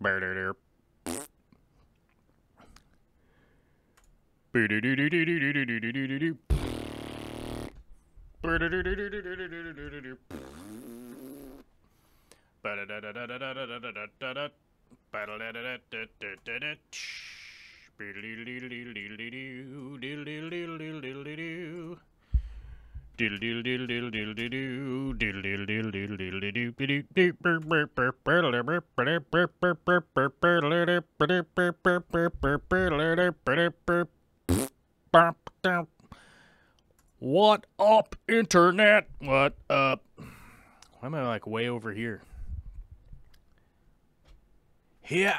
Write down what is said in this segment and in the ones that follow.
What up, internet? What up? Why am I like way over here? Yeah,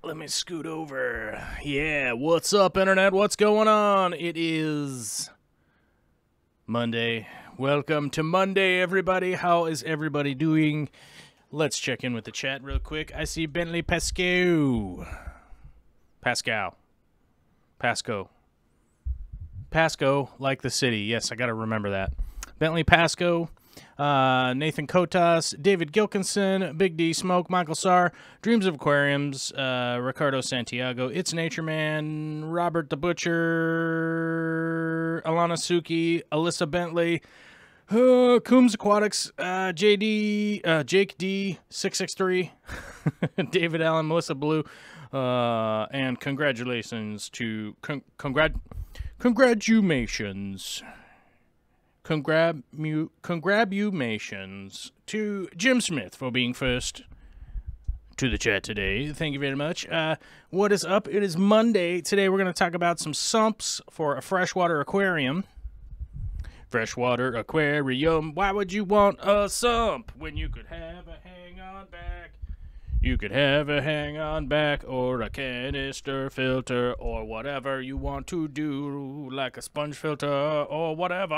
let me scoot over. Yeah, what's up, internet? What's going on? It is Monday. Welcome to Monday, everybody. How is everybody doing? Let's check in with the chat real quick. I see Bentley Pasco, like the city. Yes, I got to remember that. Bentley Pasco, Nathan Kotas, David Gilkinson, Big D Smoke, Michael Sarr, Dreams of Aquariums, Ricardo Santiago, It's Nature Man, Robert the Butcher, Alana Suki, Alyssa Bentley, Coombs Aquatics, JD, Jake D, 663, David Allen, Melissa Blue, and congratulations to congratulations to Jim Smith for being first to the chat today. Thank you very much. What is up? It is Monday. Today we're going to talk about some sumps for a freshwater aquarium. Freshwater aquarium. Why would you want a sump when you could have a hang-on back? You could have a hang-on back or a canister filter or whatever you want to do, like a sponge filter or whatever.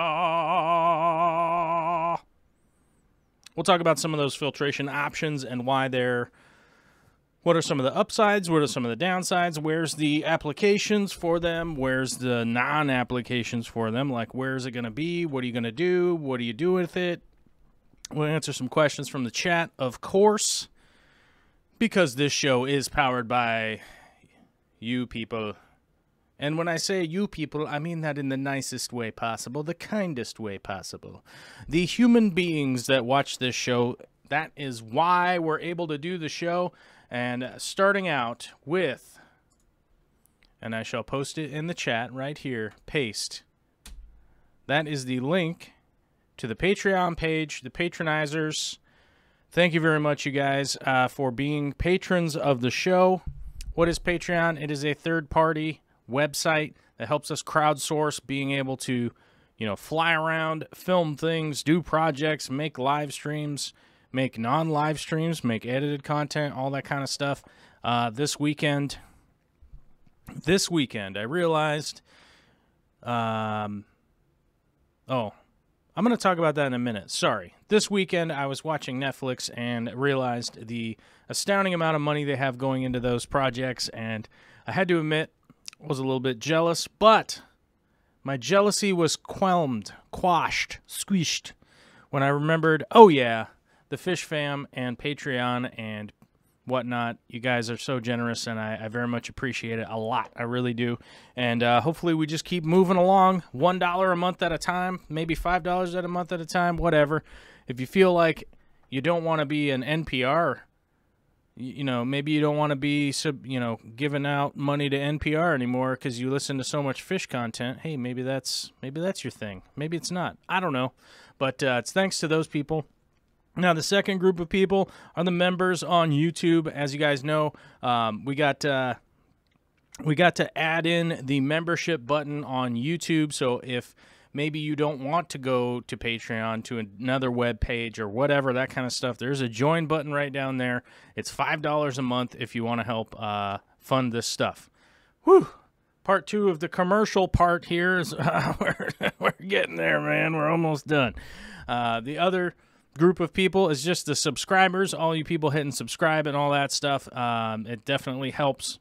We'll talk about some of those filtration options and why they're... What are some of the upsides? What are some of the downsides? Where's the applications for them? Where's the non-applications for them? Like, where's it going to be? What are you going to do? What do you do with it? We'll answer some questions from the chat, of course, because this show is powered by you people. And when I say you people, I mean that in the nicest way possible, the kindest way possible. The human beings that watch this show, that is why we're able to do the show. And starting out with, and I shall post it in the chat right here, paste. That is the link to the Patreon page, the patronizers. Thank you very much, you guys, for being patrons of the show. What is Patreon? It is a third-party website that helps us crowdsource being able to, fly around, film things, do projects, make live streams, make non-live streams, make edited content, all that kind of stuff. This weekend, I realized, I'm going to talk about that in a minute. Sorry. This weekend, I was watching Netflix and realized the astounding amount of money they have going into those projects, and I had to admit, I was a little bit jealous, but my jealousy was quashed, squished, when I remembered, oh yeah, the Fish Fam and Patreon and whatnot. You guys are so generous, and I very much appreciate it a lot. I really do. And hopefully we just keep moving along, $1 a month at a time, maybe $5 at a month at a time, whatever. If you feel like you don't want to be an NPR, maybe you don't want to be, giving out money to NPR anymore because you listen to so much fish content. Hey, maybe that's your thing. Maybe it's not. I don't know. But it's thanks to those people. Now, the second group of people are the members on YouTube. As you guys know, we got to add in the membership button on YouTube. So if maybe you don't want to go to Patreon, to another web page or whatever, that kind of stuff, there's a join button right down there. It's $5 a month if you want to help fund this stuff. Whew. Part 2 of the commercial part here is we're getting there, man. We're almost done. The other group of people is just the subscribers, all you people hitting subscribe and all that stuff. It definitely helps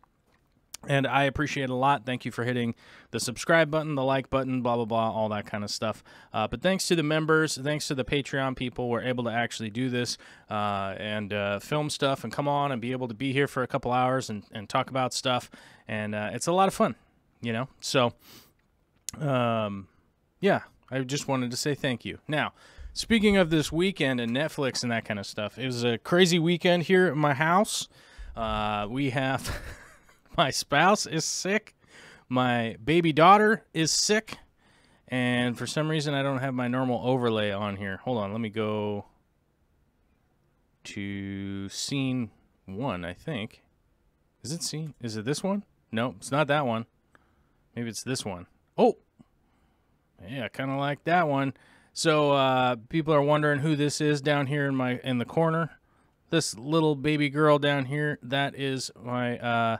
And I appreciate it a lot. Thank you for hitting the subscribe button, the like button, blah, blah, blah, all that kind of stuff. But thanks to the members, thanks to the Patreon people, we're able to actually do this and film stuff and come on and be able to be here for a couple hours and talk about stuff. And it's a lot of fun, you know? So, yeah, I just wanted to say thank you. Now, speaking of this weekend and Netflix and that kind of stuff, it was a crazy weekend here at my house. We have... My spouse is sick. My baby daughter is sick. And for some reason, I don't have my normal overlay on here. Hold on. Let me go to scene 1, I think. Is it scene? Is it this one? No, it's not that one. Maybe it's this one. Oh! Yeah, kind of like that one. So people are wondering who this is down here in the corner. This little baby girl down here, that is my...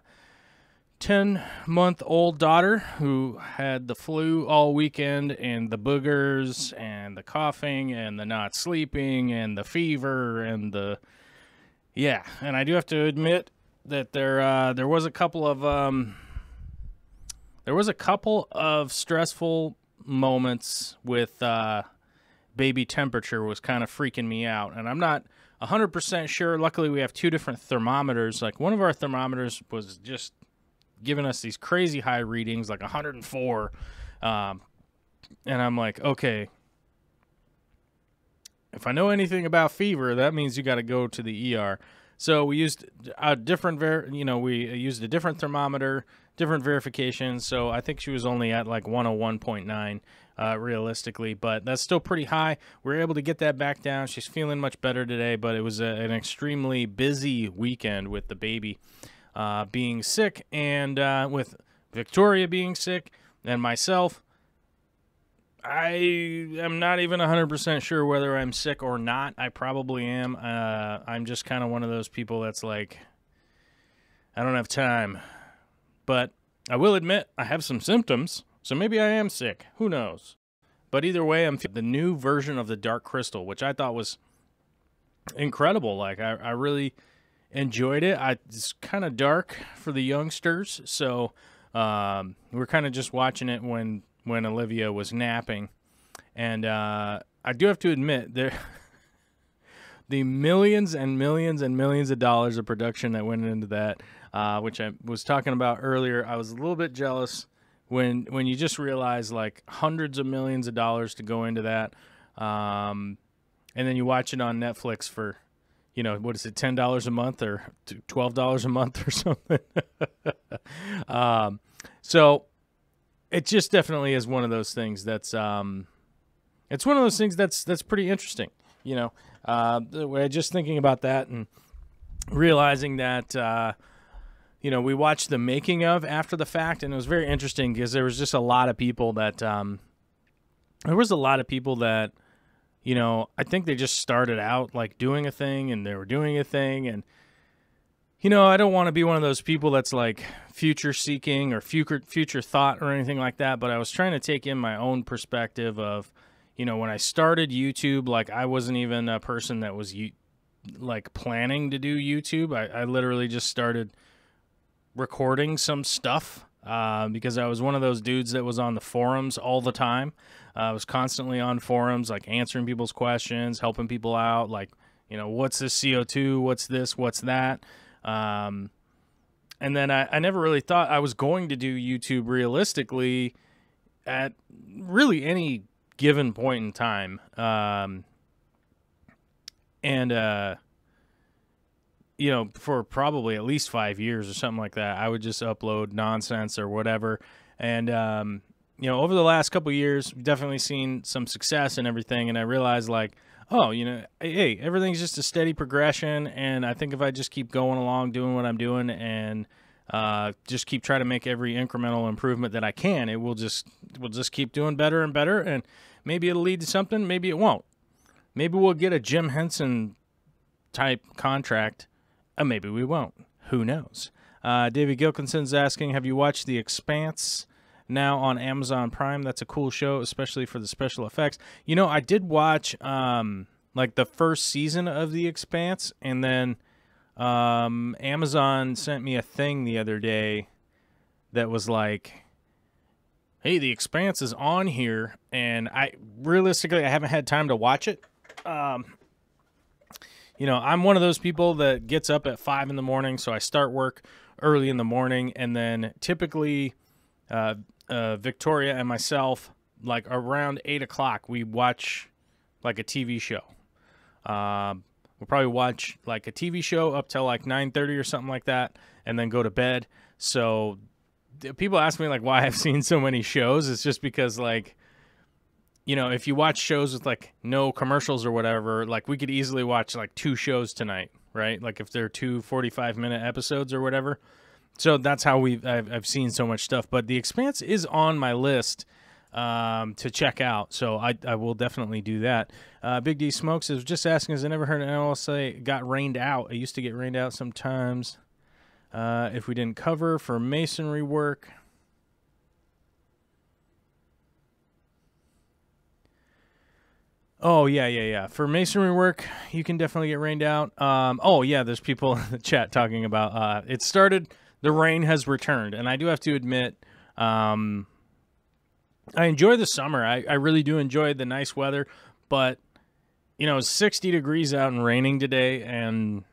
10-month-old daughter who had the flu all weekend and the boogers and the coughing and the not sleeping and the fever and the and I do have to admit that there was a couple of stressful moments with baby temperature was kind of freaking me out, and I'm not 100% sure. Luckily we have 2 different thermometers. Like one of our thermometers was just giving us these crazy high readings, like 104. And I'm like, okay, if I know anything about fever, that means you got to go to the ER. So we used a different, we used a different thermometer, different verification. So I think she was only at like 101.9 realistically, but that's still pretty high. We were able to get that back down. She's feeling much better today, but it was an extremely busy weekend with the baby being sick, and with Victoria being sick, and myself. I am not even 100% sure whether I'm sick or not. I probably am. I'm just kind of one of those people that's like, I don't have time. But I will admit I have some symptoms, so maybe I am sick. Who knows? But either way, I'm the new version of the Dark Crystal, which I thought was incredible. Like, I really... enjoyed it. It's kind of dark for the youngsters, so we're kind of just watching it when Olivia was napping. And I do have to admit, the millions and millions and millions of dollars of production that went into that, which I was talking about earlier, I was a little bit jealous when you just realize like hundreds of millions of dollars to go into that, and then you watch it on Netflix for, what is it, $10 a month or $12 a month or something? So it just definitely is one of those things that's it's one of those things that's pretty interesting. Just thinking about that and realizing that we watched the making of after the fact, and it was very interesting because there was just a lot of people that I think they just started out like doing a thing, and they were doing a thing. And, I don't want to be one of those people that's like future seeking or future thought or anything like that. But I was trying to take in my own perspective of, when I started YouTube, like I wasn't even a person that was like planning to do YouTube. I literally just started recording some stuff because I was one of those dudes that was on the forums all the time. I was constantly on forums, like answering people's questions, helping people out, like, what's this CO2, what's this, what's that? And then I never really thought I was going to do YouTube realistically at really any given point in time. For probably at least 5 years or something like that, I would just upload nonsense or whatever. And, over the last couple of years, we've definitely seen some success and everything. And I realized like, hey, everything's just a steady progression. And I think if I just keep going along, doing what I'm doing, and just keep trying to make every incremental improvement that I can, we'll just keep doing better and better. And maybe it'll lead to something. Maybe it won't. Maybe we'll get a Jim Henson type contract. Maybe we won't. Who knows? David Gilkinson's asking, have you watched The Expanse now on Amazon Prime? That's a cool show, especially for the special effects. I did watch like the first season of The Expanse, and then Amazon sent me a thing the other day that was like, hey, The Expanse is on here, and I haven't had time to watch it. You know, I'm one of those people that gets up at 5 in the morning, so I start work early in the morning, and then typically Victoria and myself, like around 8 o'clock, we watch like a TV show. We'll probably watch like a TV show up till like 9:30 or something like that, and then go to bed. So people ask me like why I've seen so many shows. It's just because, like, you know, if you watch shows with like no commercials or whatever, like we could easily watch like 2 shows tonight, right? Like if they're 2 45-minute episodes or whatever. So that's how I've seen so much stuff. But The Expanse is on my list to check out, so I will definitely do that. Big D Smokes is just asking, has I never heard anyone say got rained out? I used to get rained out sometimes if we didn't cover for masonry work. Oh, yeah. For masonry work, you can definitely get rained out. Oh, yeah, there's people in the chat talking about it started, the rain has returned. And I do have to admit, I enjoy the summer. I really do enjoy the nice weather. But, you know, it's 60 degrees out and raining today. And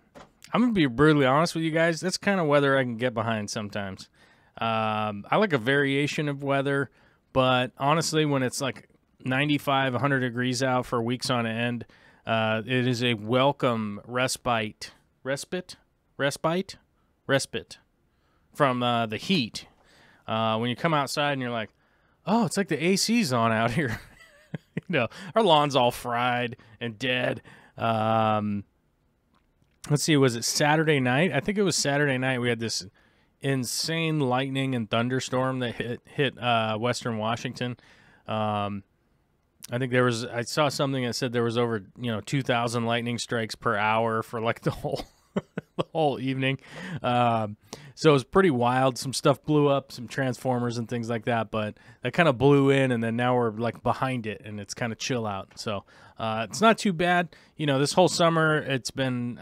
I'm going to be brutally honest with you guys. That's kind of weather I can get behind sometimes. I like a variation of weather. But honestly, when it's like 95, 100 degrees out for weeks on end, it is a welcome respite from the heat. When you come outside and you're like, oh, it's like the AC's on out here. You know, our lawn's all fried and dead. Let's see, was it Saturday night? I think it was Saturday night. We had this insane lightning and thunderstorm that hit Western Washington. I think I saw something that said there was over, 2,000 lightning strikes per hour for like the whole evening. So it was pretty wild. Some stuff blew up, some transformers and things like that, but that kind of blew in, and then now we're like behind it, and it's kind of chill out. So it's not too bad. You know, this whole summer it's been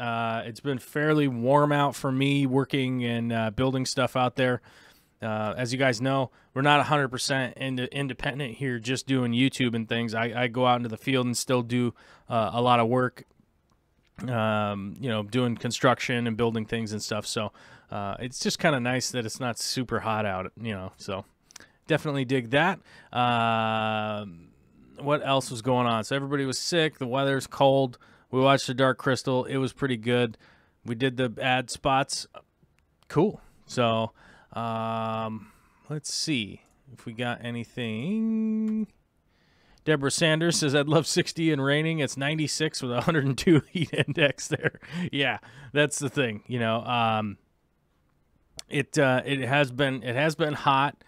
fairly warm out for me working and building stuff out there. As you guys know, we're not 100% independent here, just doing YouTube and things. I go out into the field and still do a lot of work, doing construction and building things and stuff. So it's just kind of nice that it's not super hot out, so definitely dig that. What else was going on? So everybody was sick. The weather's cold. We watched The Dark Crystal. It was pretty good. We did the ad spots. Cool. So let's see if we got anything. Deborah Sanders says, I'd love 60 and raining. It's 96 with 102 heat index there. Yeah, that's the thing. It has been hot.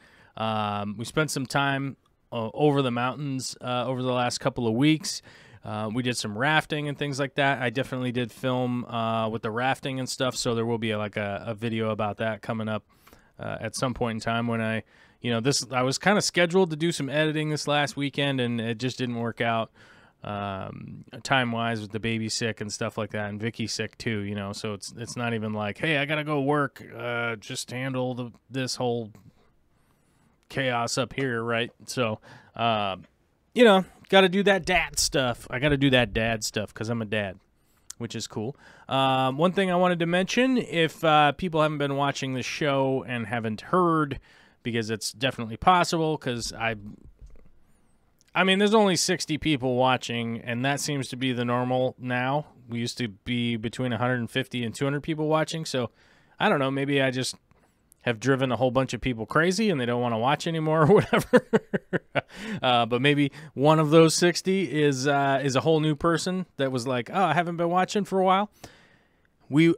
We spent some time over the mountains over the last couple of weeks. We did some rafting and things like that. I definitely did film with the rafting and stuff, so there will be a video about that coming up at some point in time when I was kind of scheduled to do some editing this last weekend, and it just didn't work out time-wise with the baby sick and stuff like that, and Vicky's sick too, so it's not even like, hey, I gotta go work, just handle this whole chaos up here, right? So, gotta do that dad stuff. I gotta do that dad stuff because I'm a dad, which is cool. One thing I wanted to mention, if people haven't been watching the show and haven't heard, because it's definitely possible, because there's only 60 people watching, and that seems to be the normal now. We used to be between 150 and 200 people watching, so I don't know, maybe I just have driven a whole bunch of people crazy and they don't want to watch anymore or whatever. But maybe one of those 60 is a whole new person that was like, oh, I haven't been watching for a while.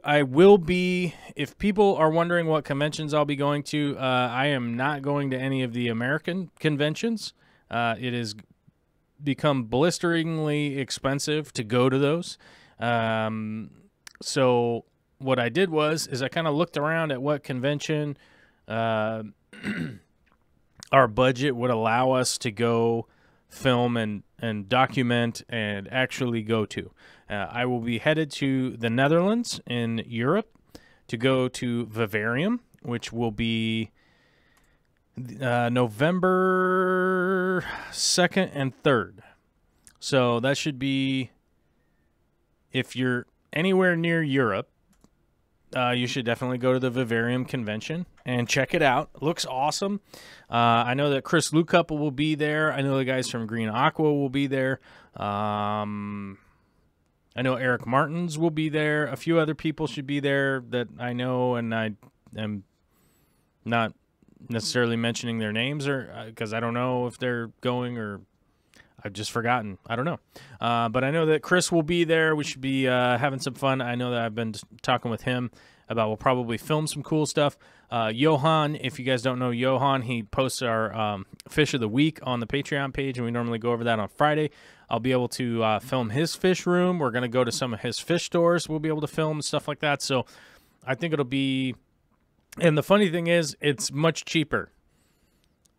I will be, if people are wondering what conventions I'll be going to, I am not going to any of the American conventions. It has become blisteringly expensive to go to those. So what I did is I kind of looked around at what convention our budget would allow us to go film and document and actually go to. I will be headed to the Netherlands in Europe to go to Vivarium, which will be November 2nd and 3rd. So that should be, if you're anywhere near Europe, you should definitely go to the Vivarium convention and check it out. It looks awesome. I know that Chris Lucup will be there. I know the guys from Green Aqua will be there. I know Eric Martins will be there. A few other people should be there that I know, and I am not necessarily mentioning their names, or because I don't know if they're going, or I've just forgotten. I don't know. But I know that Chris will be there. We should be having some fun. I know that I've been talking with him about we'll probably film some cool stuff. Johan, if you guys don't know Johan, he posts our Fish of the Week on the Patreon page, and we normally go over that on Friday. I'll be able to film his fish room. We're going to go to some of his fish stores. We'll be able to film and stuff like that. So I think it'll be... And the funny thing is, it's much cheaper.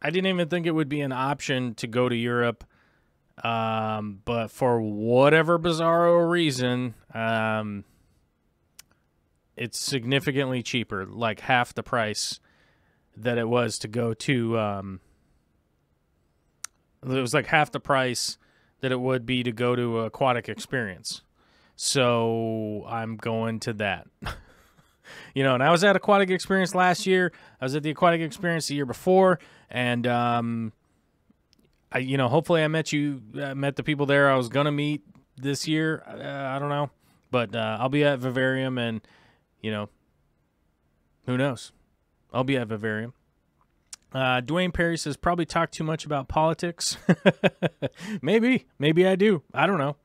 I didn't even think it would be an option to go to Europe. But for whatever bizarro reason, it's significantly cheaper, like half the price that it was to go to, it was like half the price that it would be to go to Aquatic Experience. So I'm going to that. You know, and I was at Aquatic Experience last year. I was at the Aquatic Experience the year before, and hopefully I met the people there I was going to meet this year. I don't know. But I'll be at Vivarium, and, who knows? I'll be at Vivarium. Dwayne Perry says, probably talk too much about politics. Maybe I do. I don't know.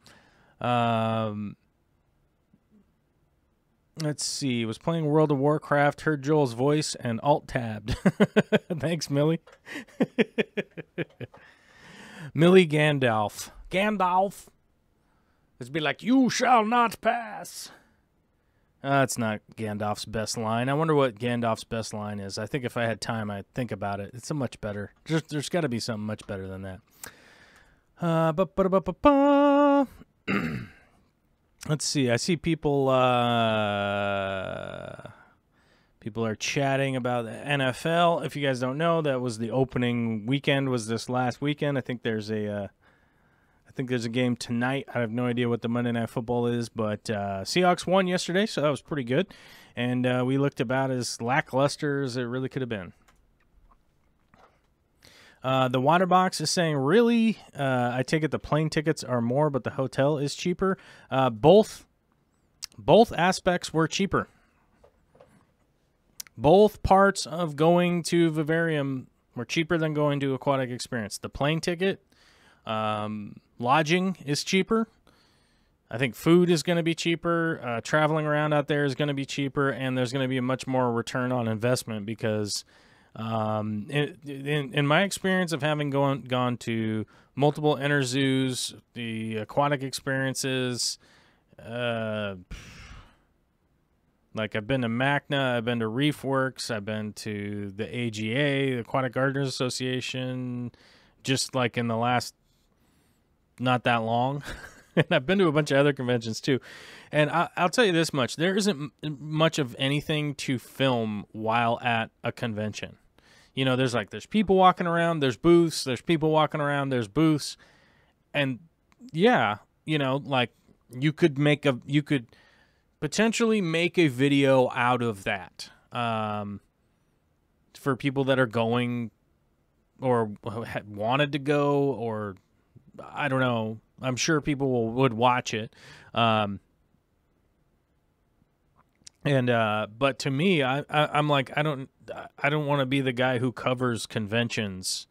Let's see. Was playing World of Warcraft, heard Joel's voice, and alt-tabbed. Thanks, Millie. Millie Gandalf. Gandalf. Let's be like, you shall not pass. It's not Gandalf's best line. I wonder what Gandalf's best line is. I think if I had time, I'd think about it. It's a much better. There's got to be something much better than that. Let's see. I see people. People are chatting about the NFL. If you guys don't know, that was the opening weekend. Was this last weekend? I think there's a game tonight. I have no idea what the Monday Night Football is, but Seahawks won yesterday, so that was pretty good. And we looked about as lackluster as it really could have been. The Waterbox is saying, really? I take it the plane tickets are more, but the hotel is cheaper. Both aspects were cheaper. Both parts of going to Vivarium were cheaper than going to Aquatic Experience. The plane ticket, lodging is cheaper. I think food is going to be cheaper. Traveling around out there is going to be cheaper, and there's going to be a much more return on investment because in my experience of having gone to multiple interzoos, the aquatic experiences, like I've been to MACNA, I've been to Reef Works, I've been to the AGA, the Aquatic Gardeners Association, just like in the last not that long. And I've been to a bunch of other conventions too. And I'll tell you this much, there isn't much of anything to film while at a convention. You know, there's people walking around, there's booths, there's people walking around, there's booths. And yeah, like you could potentially make a video out of that for people that are going or wanted to go, or I don't know. I'm sure people would watch it. But to me, I'm like, I don't want to be the guy who covers conventions.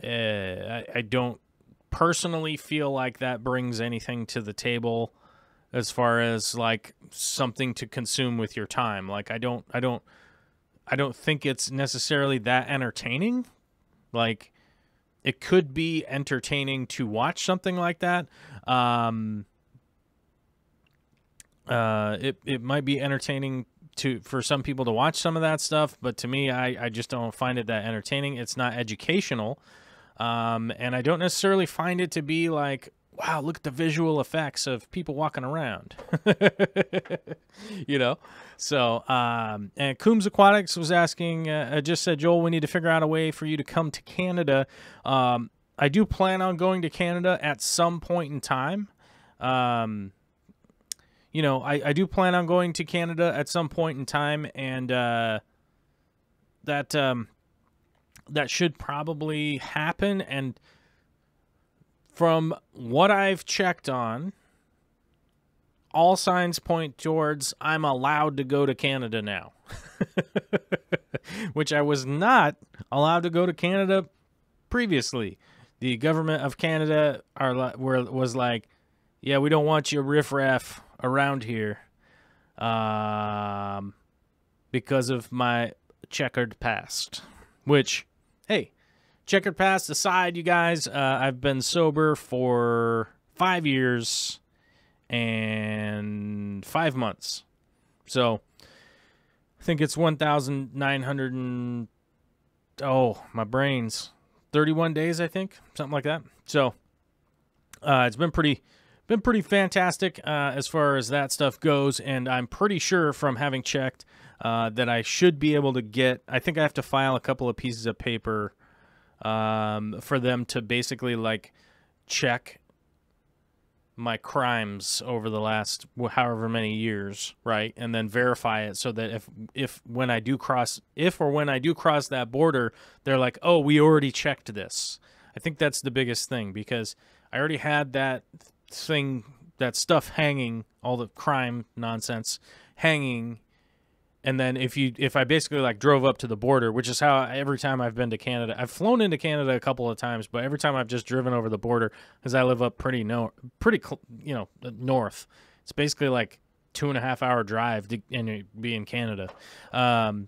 I don't personally feel like that brings anything to the table as far as like something to consume with your time. Like I don't think it's necessarily that entertaining. Like it could be entertaining to watch something like that. It might be entertaining for some people to watch some of that stuff, but to me, I just don't find it that entertaining. It's not educational. And I don't necessarily find it to be like wow, look at the visual effects of people walking around. You know? So, and Coombs Aquatics was asking, just said, Joel, we need to figure out a way for you to come to Canada. I do plan on going to Canada at some point in time. You know, I do plan on going to Canada at some point in time, and that should probably happen. And from what I've checked on, all signs point towards I'm allowed to go to Canada now, which I was not allowed to go to Canada previously. The government of Canada was like, yeah, we don't want you riffraff around here because of my checkered past. Which, hey, checkered past aside, you guys, I've been sober for 5 years and 5 months. So I think it's 1,900 and, oh, my brains, 31 days, I think, something like that. So it's been pretty fantastic as far as that stuff goes, and I'm pretty sure from having checked that I should be able to get, I think I have to file a couple of pieces of paper for them to basically like check my crimes over the last however many years, right? And then verify it so that if when I do cross that border, they're like, oh, we already checked this. I think that's the biggest thing, because I already had that stuff hanging, all the crime nonsense hanging. And then if I basically like drove up to the border, which is how every time I've been to Canada, I've flown into Canada a couple of times, but every time I've just driven over the border, because I live up pretty north. It's basically like 2.5 hour drive and be in Canada. But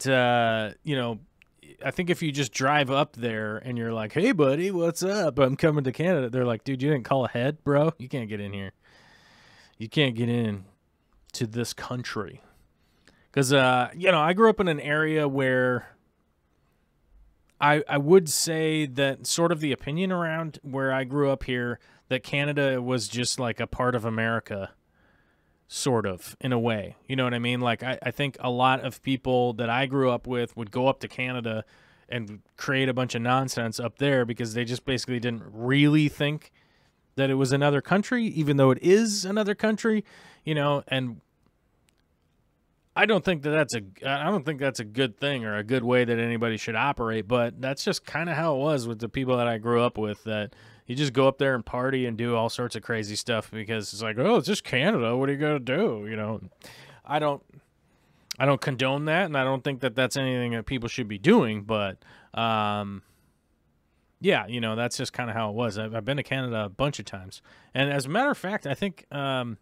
I think if you just drive up there and you're like, hey buddy, what's up? I'm coming to Canada. They're like, dude, you didn't call ahead, bro. You can't get in here. You can't get in to this country. Because, I grew up in an area where I would say that sort of the opinion around where I grew up here, that Canada was just like a part of America, sort of, in a way. You know what I mean? Like, I think a lot of people that I grew up with would go up to Canada and create a bunch of nonsense up there because they just basically didn't really think that it was another country, even though it is another country, and I don't think that's a good thing or a good way that anybody should operate, but that's just kind of how it was with the people that I grew up with, that you just go up there and party and do all sorts of crazy stuff because it's like, oh, it's just Canada. What are you going to do? I don't condone that, and I don't think that that's anything that people should be doing, but yeah, that's just kind of how it was. I've been to Canada a bunch of times. And as a matter of fact, I think not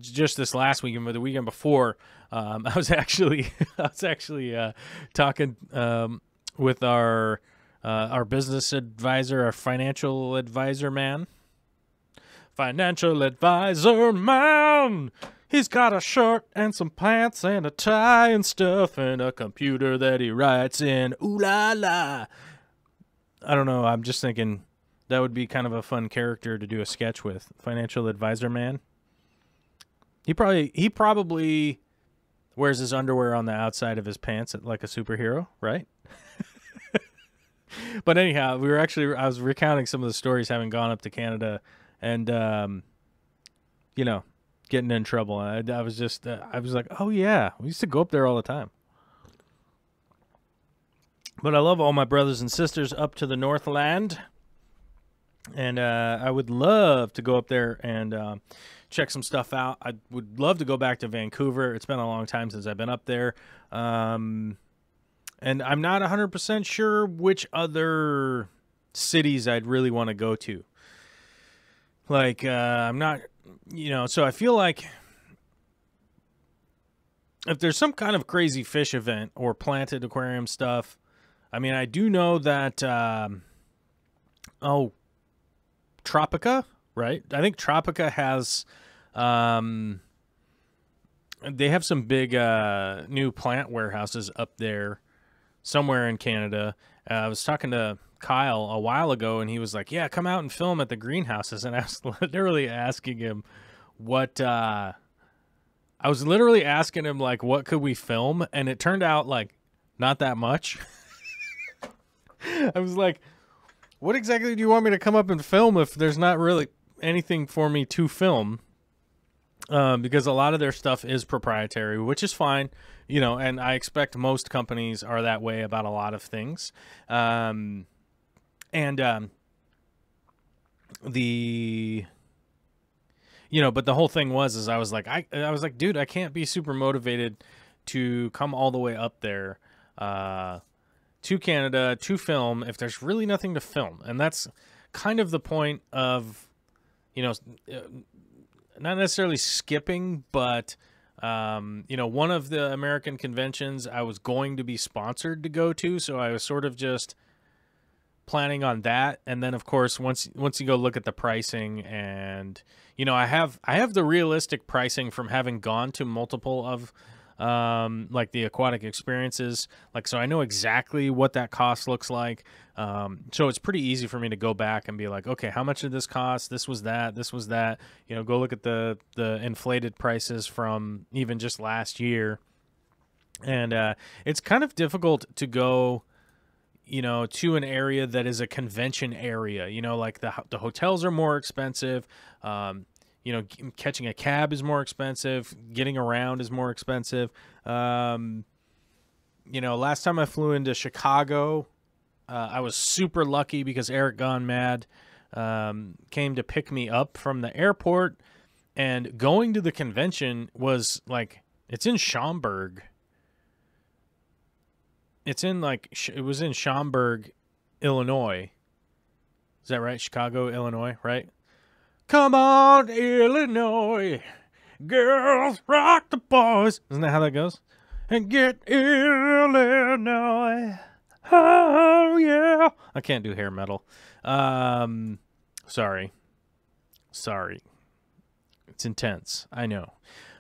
just this last weekend, but the weekend before, I was actually talking with our business advisor, our financial advisor man. Financial advisor man! He's got a shirt and some pants and a tie and stuff and a computer that he writes in. Ooh la la. I don't know. I'm just thinking that would be kind of a fun character to do a sketch with. Financial advisor man. He probably wears his underwear on the outside of his pants like a superhero, right? But anyhow, I was recounting some of the stories having gone up to Canada and, getting in trouble. And I was like, oh yeah, we used to go up there all the time. But I love all my brothers and sisters up to the Northland. And I would love to go up there and check some stuff out. I would love to go back to Vancouver. It's been a long time since I've been up there. And I'm not 100% sure which other cities I'd really want to go to. Like, I'm not, so I feel like if there's some kind of crazy fish event or planted aquarium stuff, I mean, I do know that, Tropica, right? I think Tropica has, they have some big new plant warehouses up there somewhere in Canada. I was talking to a Kyle a while ago, and he was like, yeah, come out and film at the greenhouses. And I was literally asking him what like, what could we film? And it turned out like not that much. I was like, what exactly do you want me to come up and film if there's not really anything for me to film? Because a lot of their stuff is proprietary, which is fine, you know, and I expect most companies are that way about a lot of things. The, you know, but the whole thing is I was like, dude, I can't be super motivated to come all the way up there, to Canada to film if there's really nothing to film. And that's kind of the point of, you know, not necessarily skipping, but, you know, one of the American conventions I was going to be sponsored to go to. So I was sort of just planning on that. And then of course, once you go look at the pricing, and, you know, I have the realistic pricing from having gone to multiple of, like the aquatic experiences, like, so I know exactly what that cost looks like. So it's pretty easy for me to go back and be like, okay, how much did this cost? This was that, you know, go look at the inflated prices from even just last year. And, it's kind of difficult to go, you know, to an area that is a convention area, you know, like the hotels are more expensive. You know, catching a cab is more expensive. Getting around is more expensive. You know, last time I flew into Chicago, I was super lucky because Eric Gone Mad came to pick me up from the airport, and going to the convention was like, it's in Schaumburg. It was in Schaumburg, Illinois. Is that right? Chicago, Illinois, right? Come on, Illinois, girls, rock the boys. Isn't that how that goes? And get Illinois. Oh, yeah. I can't do hair metal. Sorry. It's intense. I know.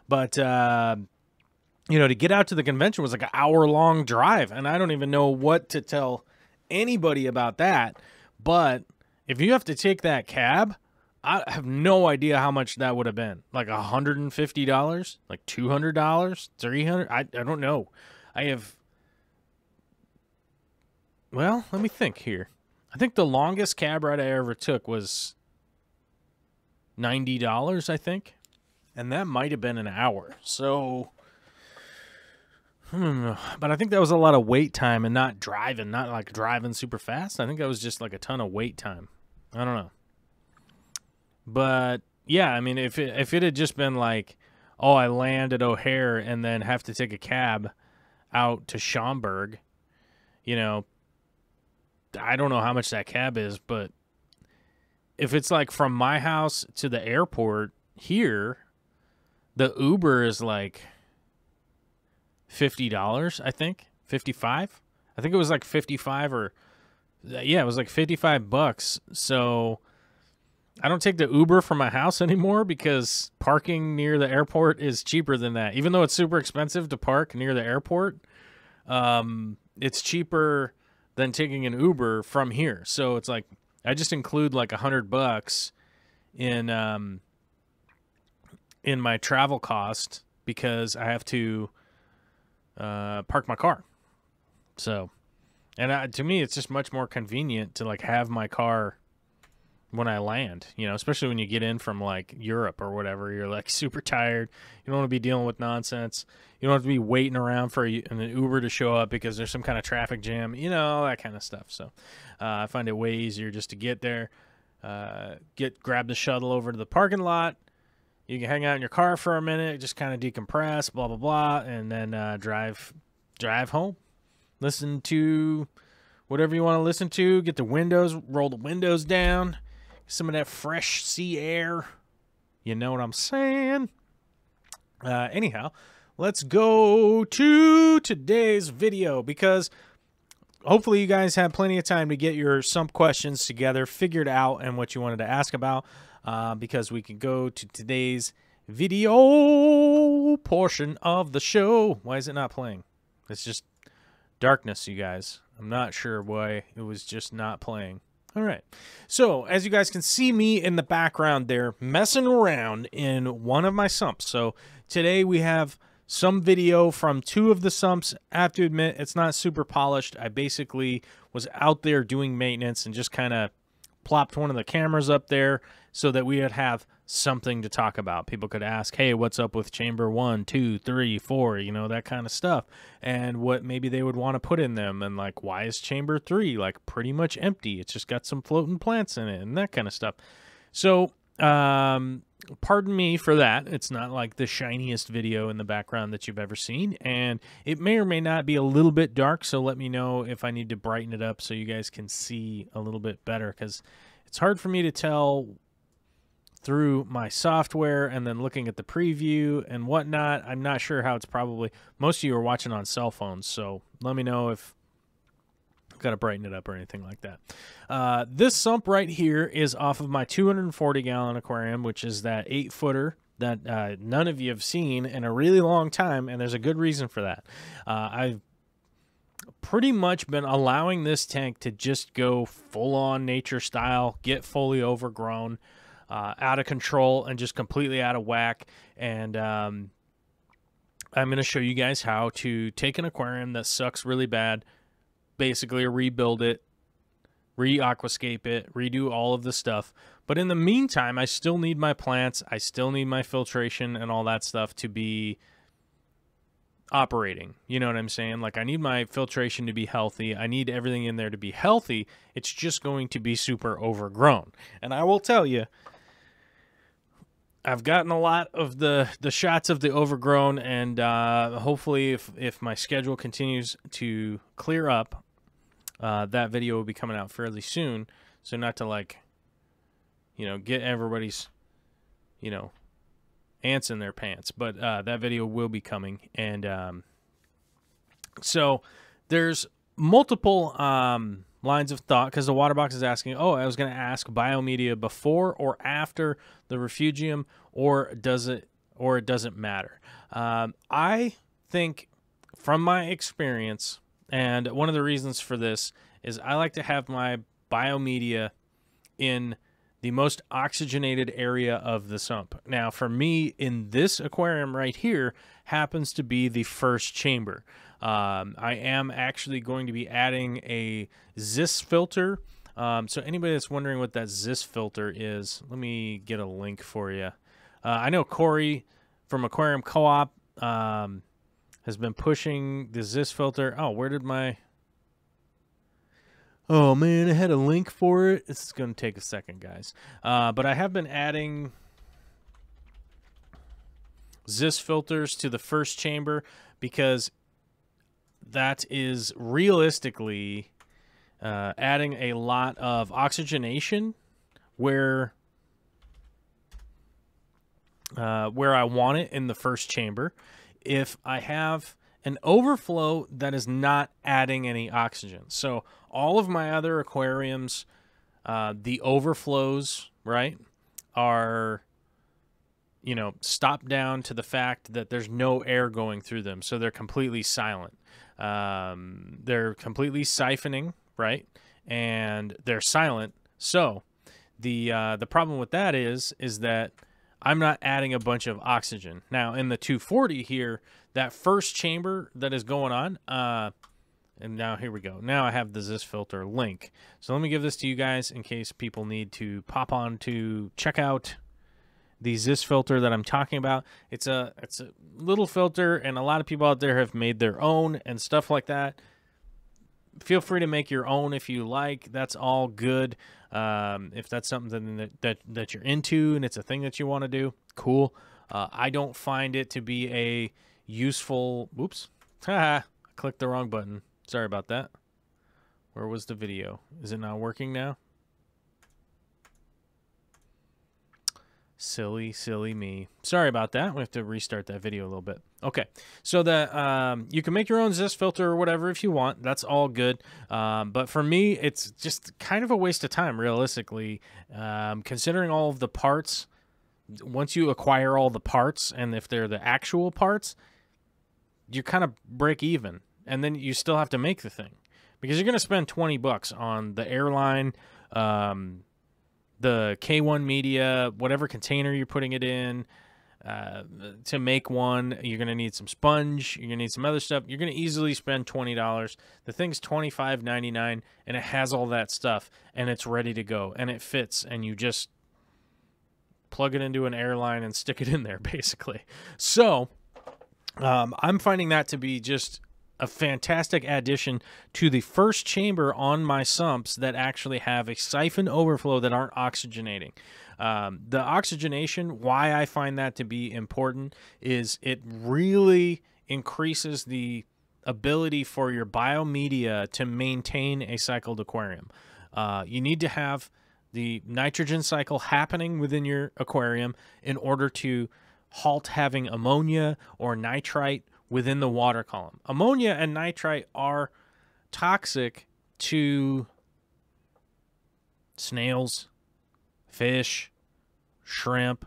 But, you know, to get out to the convention was like an hour-long drive, and I don't even know what to tell anybody about that. But if you have to take that cab, I have no idea how much that would have been. Like $150, like $200, $300. I don't know. Well, let me think here. I think the longest cab ride I ever took was $90, I think. And that might have been an hour. So, but I think that was a lot of wait time and not like driving super fast. I think that was just like a ton of wait time. I don't know. But yeah, I mean, if it had just been like, oh, I land at O'Hare and then have to take a cab out to Schaumburg, you know, I don't know how much that cab is, but if it's like from my house to the airport here, the Uber is like $50, I think. 55? I think it was like 55 or yeah, it was like $55. So I don't take the Uber from my house anymore because parking near the airport is cheaper than that. Even though it's super expensive to park near the airport, it's cheaper than taking an Uber from here. So it's like I just include like $100 in my travel cost because I have to park my car. So, and to me, it's just much more convenient to like have my car when I land, you know, especially when you get in from like Europe or whatever. You're like super tired. You don't want to be dealing with nonsense. You don't have to be waiting around for an Uber to show up because there's some kind of traffic jam, you know, that kind of stuff. So I find it way easier just to get there, grab the shuttle over to the parking lot. You can hang out in your car for a minute, just kind of decompress, blah, blah, blah, and then drive home. Listen to whatever you want to listen to. Get the windows, roll the windows down. Some of that fresh sea air. You know what I'm saying? Anyhow, let's go to today's video because hopefully you guys have plenty of time to get your sump questions together, figured out, and what you wanted to ask about because we can go to today's video portion of the show. Why is it not playing? It's just Darkness, you guys. I'm not sure why it was just not playing. All right. So, as you guys can see me in the background there, messing around in one of my sumps. So, today we have some video from 2 of the sumps. I have to admit, it's not super polished. I basically was out there doing maintenance and just kind of plopped one of the cameras up there so that we would have something to talk about. People could ask, hey, what's up with chamber 1, 2, 3, 4, you know, that kind of stuff, and what maybe they would want to put in them, and like, why is chamber 3 like pretty much empty? It's just got some floating plants in it and that kind of stuff. So pardon me for that. It's not like the shiniest video in the background that you've ever seen, and it may or may not be a little bit dark, so let me know if I need to brighten it up so you guys can see a little bit better, because it's hard for me to tell through my software and then looking at the preview and whatnot. I'm not sure how it's probably, most of you are watching on cell phones, so let me know if I've got to brighten it up or anything like that. This sump right here is off of my 240-gallon aquarium, which is that 8-footer that none of you have seen in a really long time, and there's a good reason for that. I've pretty much been allowing this tank to just go full-on nature style, get fully overgrown, out of control, and just completely out of whack. And I'm going to show you guys how to take an aquarium that sucks really bad, basically rebuild it, re-aquascape it, redo all of the stuff. But in the meantime, I still need my plants, I still need my filtration and all that stuff to be operating. You know what I'm saying? Like, I need my filtration to be healthy. I need everything in there to be healthy. It's just going to be super overgrown. And I will tell you, I've gotten a lot of the shots of the overgrown, and hopefully if my schedule continues to clear up, that video will be coming out fairly soon. So not to, like, you know, get everybody's, you know, ants in their pants, but that video will be coming. And so there's multiple lines of thought, because the water box is asking, oh, I was going to ask biomedia before or after the refugium, or does it, or it doesn't matter. I think from my experience, and one of the reasons for this is I like to have my biomedia in the most oxygenated area of the sump. Now, for me, in this aquarium right here, happens to be the first chamber. I am actually going to be adding a Zis filter. So anybody that's wondering what that Zis filter is, let me get a link for you. I know Corey from Aquarium Co-op has been pushing the Zis filter. Oh, where did my... Oh, man, I had a link for it. This is going to take a second, guys. But I have been adding Zis filters to the first chamber because that is realistically adding a lot of oxygenation where I want it in the first chamber. If I have an overflow that is not adding any oxygen. So all of my other aquariums, the overflows, right, are, you know, stopped down to the fact that there's no air going through them. So they're completely silent. They're completely siphoning, right? And they're silent. So the problem with that is that I'm not adding a bunch of oxygen. Now, in the 240 here, that first chamber that is going on, and now here we go. Now I have the Zis filter link. So let me give this to you guys in case people need to pop on to check out the Zis filter that I'm talking about. It's a little filter, and a lot of people out there have made their own and stuff like that. Feel free to make your own if you like. That's all good. If that's something that you're into and it's a thing that you want to do, cool. I don't find it to be a useful... Whoops. I clicked the wrong button. Sorry about that. Where was the video? Is it not working now? Silly me. Sorry about that. We have to restart that video a little bit. Okay, so that you can make your own Zis filter or whatever if you want. That's all good. But for me, it's just kind of a waste of time, realistically. Considering all of the parts, once you acquire all the parts, and if they're the actual parts, you kind of break even. and then you still have to make the thing, because you're going to spend $20 on the airline, the K1 media, whatever container you're putting it in. To make one, you're going to need some sponge. You're going to need some other stuff. You're going to easily spend $20. The thing's $25.99, and it has all that stuff, and it's ready to go, and it fits, and you just plug it into an airline and stick it in there, basically. So I'm finding that to be just a fantastic addition to the first chamber on my sumps that actually have a siphon overflow that aren't oxygenating. The oxygenation, why I find that to be important, is it really increases the ability for your biomedia to maintain a cycled aquarium. You need to have the nitrogen cycle happening within your aquarium in order to halt having ammonia or nitrite within the water column. Ammonia and nitrite are toxic to snails, fish, shrimp,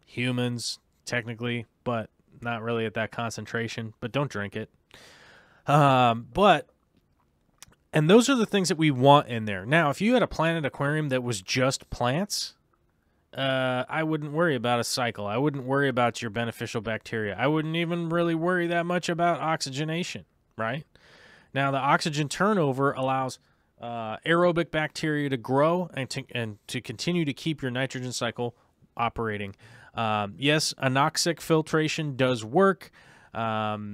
humans, technically, but not really at that concentration. But don't drink it. And those are the things that we want in there. Now, if you had a Planet aquarium that was just plants, I wouldn't worry about a cycle. I wouldn't worry about your beneficial bacteria. I wouldn't even really worry that much about oxygenation, right? Now, the oxygen turnover allows aerobic bacteria to grow and to continue to keep your nitrogen cycle operating. Yes, anoxic filtration does work, but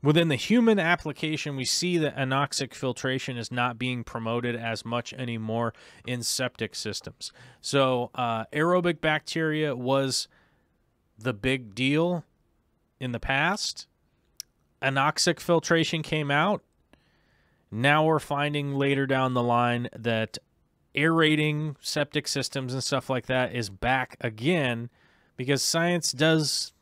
within the human application, we see that anoxic filtration is not being promoted as much anymore in septic systems. So aerobic bacteria was the big deal in the past. Anoxic filtration came out. Now we're finding later down the line that aerating septic systems and stuff like that is back again, because science does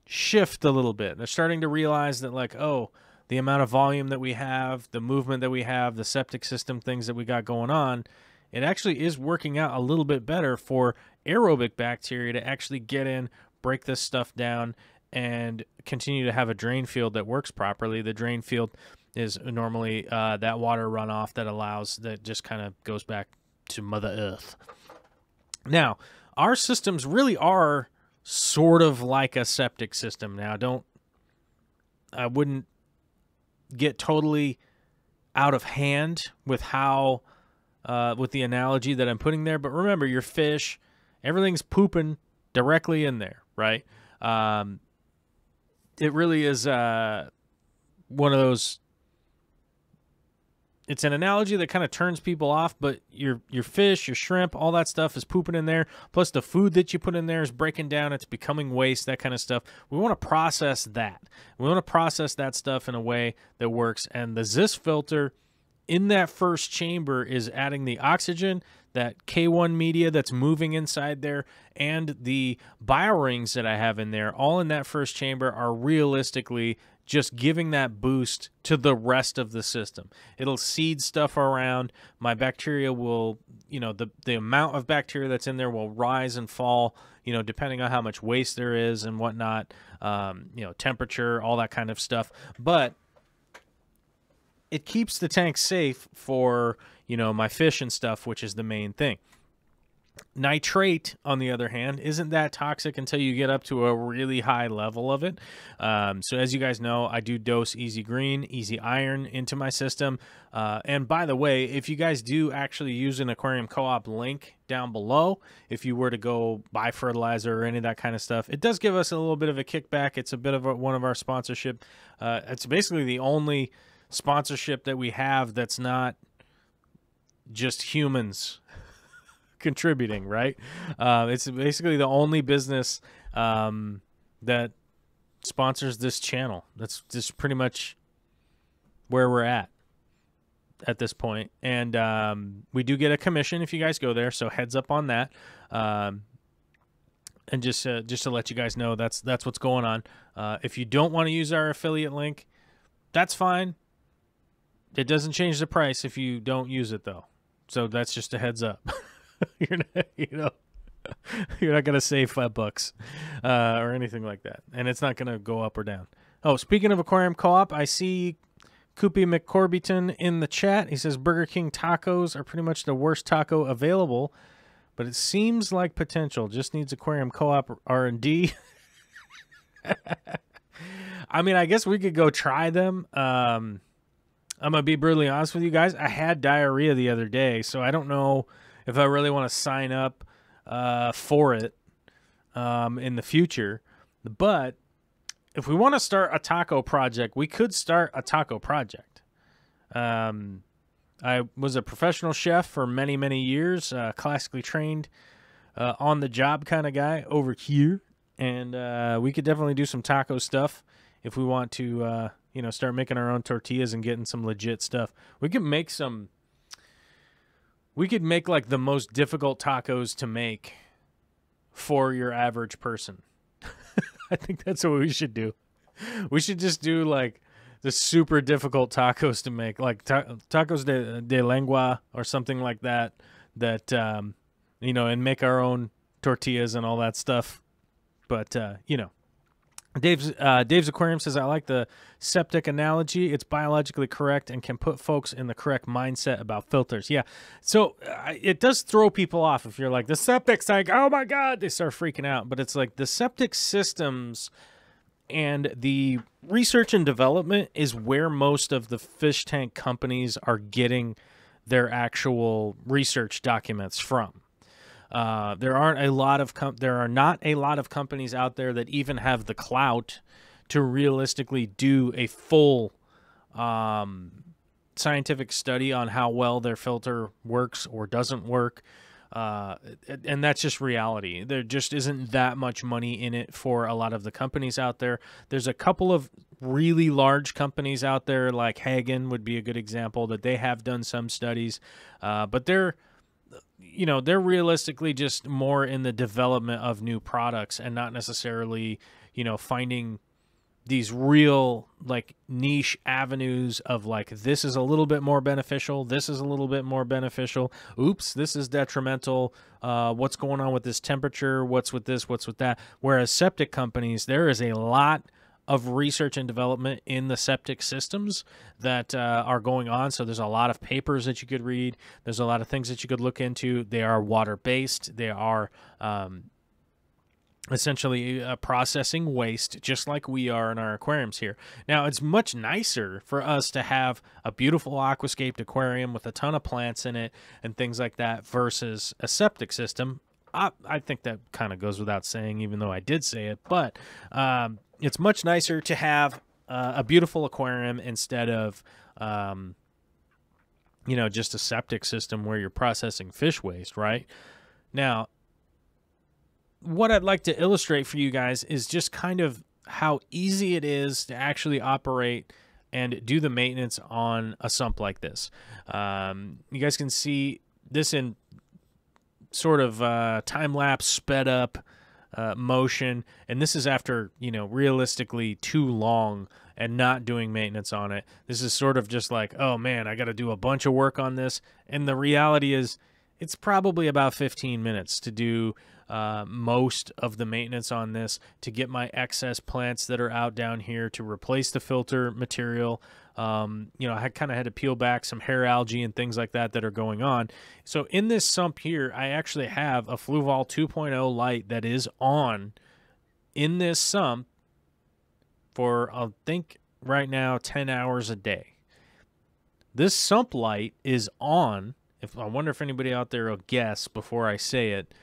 shift a little bit. They're starting to realize that, like, oh, the amount of volume that we have, the movement that we have, the septic system things that we got going on, it actually is working out a little bit better for aerobic bacteria to actually get in, break this stuff down, and continue to have a drain field that works properly. The drain field is normally that water runoff that just kind of goes back to Mother Earth. Now, our systems really are sort of like a septic system. Now, I wouldn't get totally out of hand with how, with the analogy that I'm putting there, but remember, your fish, everything's pooping directly in there, right? It really is one of those. It's an analogy that kind of turns people off, but your fish, your shrimp, all that stuff is pooping in there. Plus the food that you put in there is breaking down. It's becoming waste, that kind of stuff. We want to process that. We want to process that stuff in a way that works. And the Zis filter in that first chamber is adding the oxygen, that K1 media that's moving inside there, and the biorings that I have in there, all in that first chamber, are realistically just giving that boost to the rest of the system. It'll seed stuff around. My bacteria will, the amount of bacteria that's in there will rise and fall, depending on how much waste there is and whatnot, temperature, all that kind of stuff. But it keeps the tank safe for, my fish and stuff, which is the main thing. Nitrate, on the other hand, isn't that toxic until you get up to a really high level of it. So as you guys know, I do dose Easy Green, Easy Iron into my system. And by the way, if you guys do actually use an aquarium co-op link down below, if you were to go buy fertilizer or any of that kind of stuff, it does give us a little bit of a kickback. It's a bit of one of our sponsorship. It's basically the only sponsorship that we have that's not just humans contributing, right? It's basically the only business that sponsors this channel. That's just pretty much where we're at this point. And we do get a commission if you guys go there, so heads up on that. And just to let you guys know, that's what's going on. If you don't want to use our affiliate link, that's fine. It doesn't change the price if you don't use it, though. So that's just a heads up. You're not going to save $5 or anything like that. And it's not going to go up or down. Oh, speaking of aquarium co-op, I see Koopy McCorbyton in the chat. He says Burger King tacos are pretty much the worst taco available, but it seems like potential. Just needs aquarium co-op R&D. I mean, I guess we could go try them. I'm going to be brutally honest with you guys. I had diarrhea the other day, so I don't know if I really want to sign up for it in the future. But if we want to start a taco project, we could start a taco project. I was a professional chef for many, many years, classically trained, on-the-job kind of guy over here. And we could definitely do some taco stuff if we want to, start making our own tortillas and getting some legit stuff. We could make like the most difficult tacos to make for your average person. I think that's what we should do. We should just do like the super difficult tacos to make, like tacos de lengua or something like that, and make our own tortillas and all that stuff. But, Dave's Aquarium says, I like the septic analogy. It's biologically correct and can put folks in the correct mindset about filters. Yeah. So it does throw people off if you're like, the septic's like, oh my God, they start freaking out. But it's like the septic systems and the research and development is where most of the fish tank companies are getting their actual research documents from. There are not a lot of companies out there that even have the clout to realistically do a full scientific study on how well their filter works or doesn't work. And that's just reality. There just isn't that much money in it for a lot of the companies out there. There's a couple of really large companies out there, like Hagen would be a good example, that they have done some studies, but they're realistically just more in the development of new products and not necessarily, finding these real like niche avenues of like, this is a little bit more beneficial. This is a little bit more beneficial. Oops, this is detrimental. What's going on with this temperature? What's with this? What's with that? Whereas septic companies, there is a lot of research and development in the septic systems that are going on. So there's a lot of papers that you could read. There's a lot of things that you could look into. They are water-based. They are essentially processing waste, just like we are in our aquariums here. Now, it's much nicer for us to have a beautiful aquascaped aquarium with a ton of plants in it and things like that versus a septic system. I think that kind of goes without saying, even though I did say it, but it's much nicer to have a beautiful aquarium instead of, just a septic system where you're processing fish waste, right? Now, what I'd like to illustrate for you guys is just kind of how easy it is to actually operate and do the maintenance on a sump like this. You guys can see this in sort of time-lapse sped up motion, and this is after realistically too long and not doing maintenance on it. This is sort of just like, oh man, I got to do a bunch of work on this, and the reality is it's probably about 15 minutes to do most of the maintenance on this, to get my excess plants that are out down here, to replace the filter material. I kind of had to peel back some hair algae and things like that are going on. So in this sump here, I actually have a Fluval 2.0 light that is on in this sump for, I think right now, 10 hours a day. This sump light is on. I wonder if anybody out there will guess before I say it.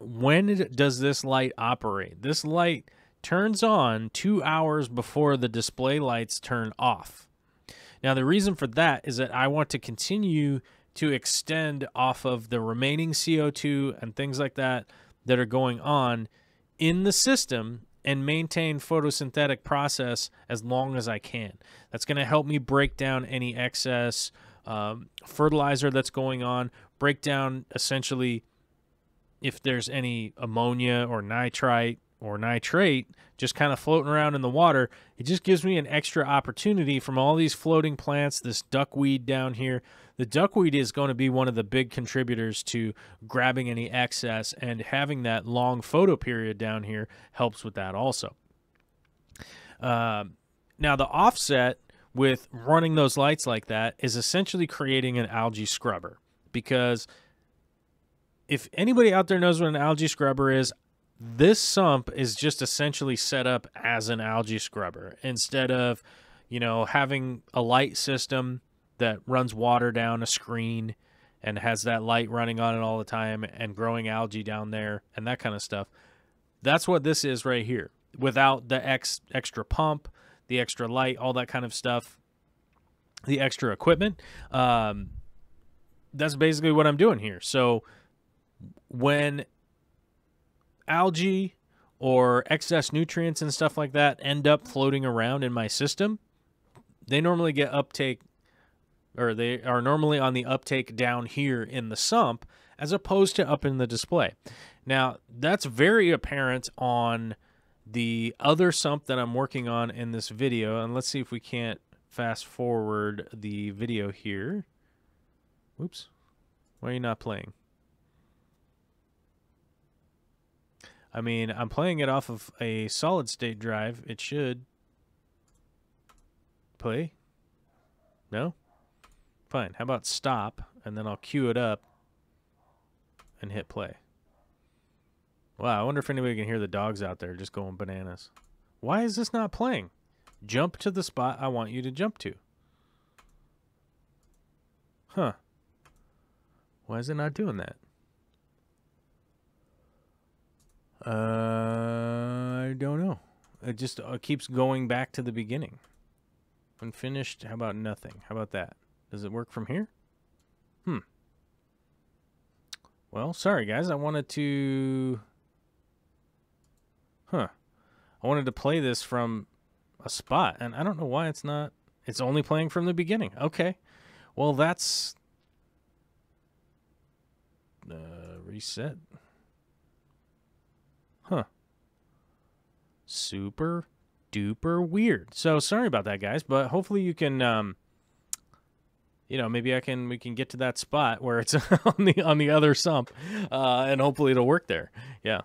When does this light operate? This light turns on 2 hours before the display lights turn off. Now, the reason for that is that I want to continue to extend off of the remaining CO2 and things like that are going on in the system and maintain photosynthetic process as long as I can. That's going to help me break down any excess fertilizer that's going on, break down essentially if there's any ammonia or nitrite or nitrate just kind of floating around in the water, it just gives me an extra opportunity from all these floating plants, this duckweed down here. The duckweed is going to be one of the big contributors to grabbing any excess, and having that long photo period down here helps with that also. Now, the offset with running those lights like that is essentially creating an algae scrubber, because if anybody out there knows what an algae scrubber is, this sump is just essentially set up as an algae scrubber. Instead of, you know, having a light system that runs water down a screen and has that light running on it all the time and growing algae down there and that kind of stuff. That's what this is right here. Without the extra pump, the extra light, all that kind of stuff, the extra equipment. That's basically what I'm doing here. So when algae or excess nutrients and stuff like that end up floating around in my system, they normally get uptake, or they are normally on the uptake down here in the sump as opposed to up in the display. Now, that's very apparent on the other sump that I'm working on in this video, and let's see if we can't fast forward the video here. Whoops. Why are you not playing? I mean, I'm playing it off of a solid state drive. It should play. No? Fine. How about stop, and then I'll cue it up and hit play. Wow, I wonder if anybody can hear the dogs out there just going bananas. Why is this not playing? Jump to the spot I want you to jump to. Huh. Why is it not doing that? I don't know. It just keeps going back to the beginning. Unfinished, how about nothing? How about that? Does it work from here? Well, sorry guys, I wanted to... I wanted to play this from a spot, and I don't know why it's not... It's only playing from the beginning. Okay. Well, that's... reset. Super duper weird. So sorry about that, guys, but hopefully you can... you know, maybe we can get to that spot where it's on the other sump, and hopefully it'll work there. Yeah.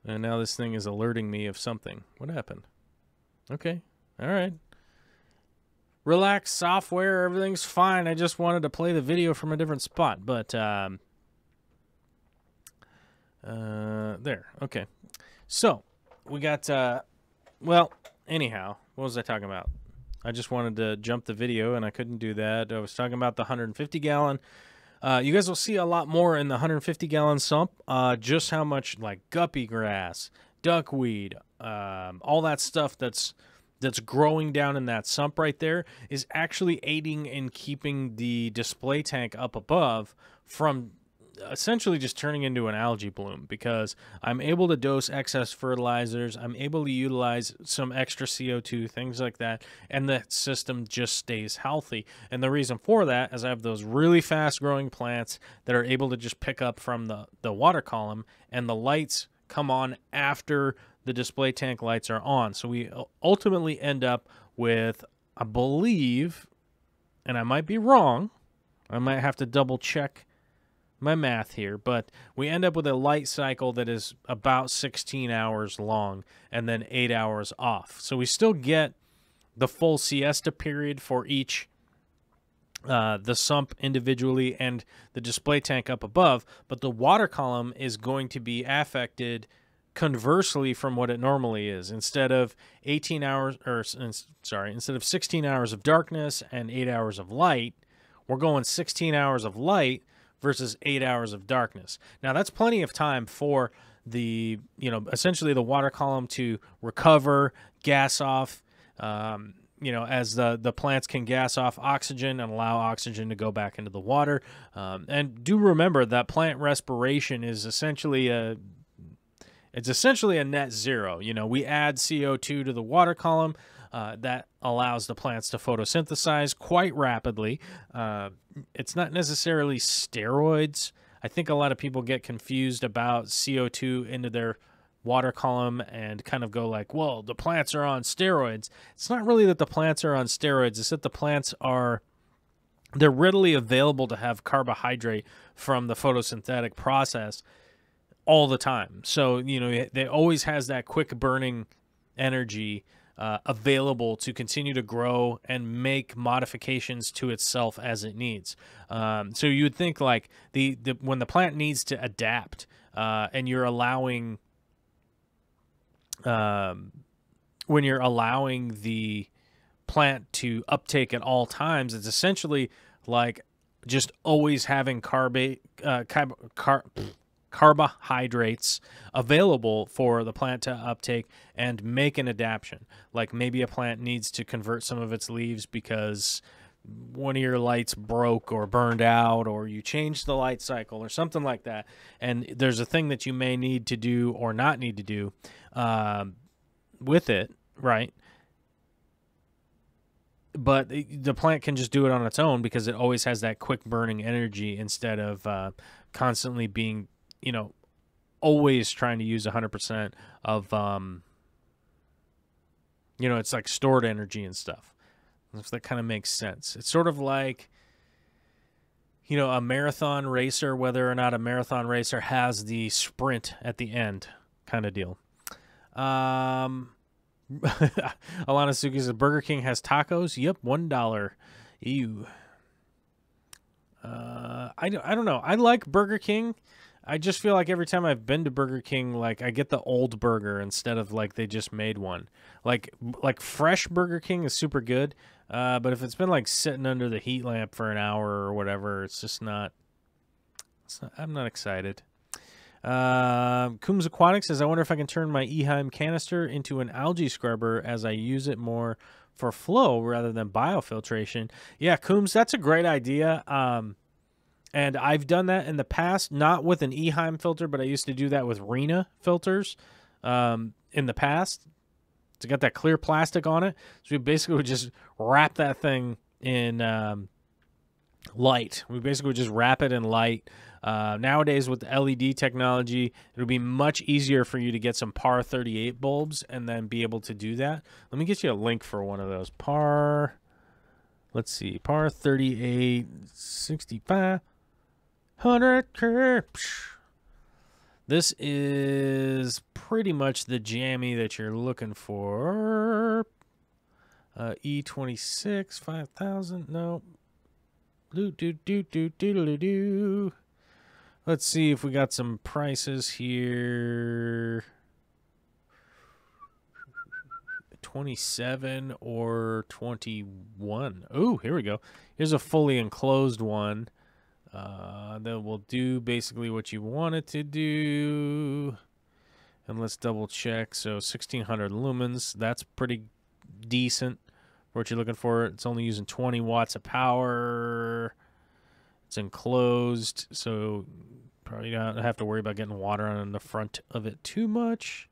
And now this thing is alerting me of something. What happened? Okay. All right. Relax, software, everything's fine. I just wanted to play the video from a different spot, but there. Okay. So, we got well, anyhow, what was I talking about? I just wanted to jump the video, and I couldn't do that. I was talking about the 150-gallon. You guys will see a lot more in the 150-gallon sump, just how much, like, guppy grass, duckweed, all that stuff that's growing down in that sump right there is actually aiding in keeping the display tank up above from essentially just turning into an algae bloom, because I'm able to dose excess fertilizers, I'm able to utilize some extra CO2, things like that, and the system just stays healthy. And the reason for that is I have those really fast growing plants that are able to just pick up from the water column, and the lights come on after the display tank lights are on. So we ultimately end up with, I believe, and I might be wrong, I might have to double check my math here, but we end up with a light cycle that is about 16 hours long and then 8 hours off. So we still get the full siesta period for each, the sump individually and the display tank up above, but the water column is going to be affected conversely from what it normally is. Instead of 18 hours, or sorry, instead of 16 hours of darkness and 8 hours of light, we're going 16 hours of light versus 8 hours of darkness. Now, that's plenty of time for the, essentially the water column to recover, gas off, as the plants can gas off oxygen and allow oxygen to go back into the water. And do remember that plant respiration is essentially a net zero. We add CO2 to the water column. That allows the plants to photosynthesize quite rapidly. It's not necessarily steroids. I think a lot of people get confused about CO2 into their water column and kind of go like, well, the plants are on steroids. It's not really that the plants are on steroids. It's that the plants they're readily available to have carbohydrate from the photosynthetic process all the time. So, they always has that quick burning energy available to continue to grow and make modifications to itself as it needs. So you would think like when the plant needs to adapt and you're allowing when you're allowing the plant to uptake at all times, it's essentially like just always having carbohydrates available for the plant to uptake and make an adaptation. Like maybe a plant needs to convert some of its leaves because one of your lights broke or burned out, or you changed the light cycle or something like that. And there's a thing that you may need to do or not need to do with it, right? But the plant can just do it on its own because it always has that quick burning energy instead of constantly being, always trying to use 100% of, it's like stored energy and stuff. So that kind of makes sense. It's sort of like, a marathon racer, whether or not a marathon racer has the sprint at the end kind of deal. Alana Suki says, Burger King has tacos? Yep, $1. Ew. I don't know. I like Burger King. I just feel like every time I've been to Burger King, like I get the old burger instead of like they just made one. Like fresh Burger King is super good, but if it's been like sitting under the heat lamp for an hour or whatever, it's just not. I'm not excited. Coombs Aquatic says, I wonder if I can turn my Eheim canister into an algae scrubber as I use it more for flow rather than biofiltration. Yeah, Coombs, that's a great idea. And I've done that in the past, not with an Eheim filter, but I used to do that with Rena filters in the past. It's got that clear plastic on it. So we basically would just wrap that thing in light. We basically would just wrap it in light. Nowadays with the LED technology, it would be much easier for you to get some PAR 38 bulbs and then be able to do that. Let me get you a link for one of those. PAR 38, 65, 100. This is pretty much the jammy that you're looking for. E26, 5000. No. Do. Let's see if we got some prices here. 27 or 21. Oh, here we go. Here's a fully enclosed one that will do basically what you want it to do. And let's double check. So 1600 lumens. That's pretty decent for what you're looking for. It's only using 20 watts of power. It's enclosed, so probably don't have to worry about getting water on the front of it too much.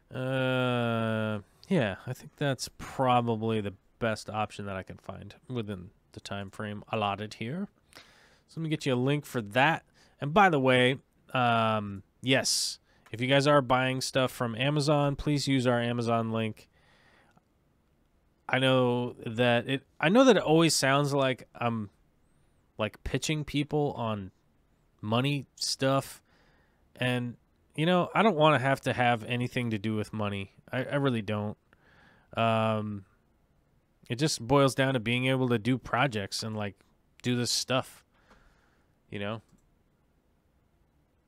Yeah, I think that's probably the best option that I can find within the time frame allotted here. So let me get you a link for that. And by the way, yes, if you guys are buying stuff from Amazon, please use our Amazon link. I know that it always sounds like I'm like pitching people on money stuff, and I don't want to have anything to do with money. I really don't. It just boils down to being able to do projects and like do this stuff,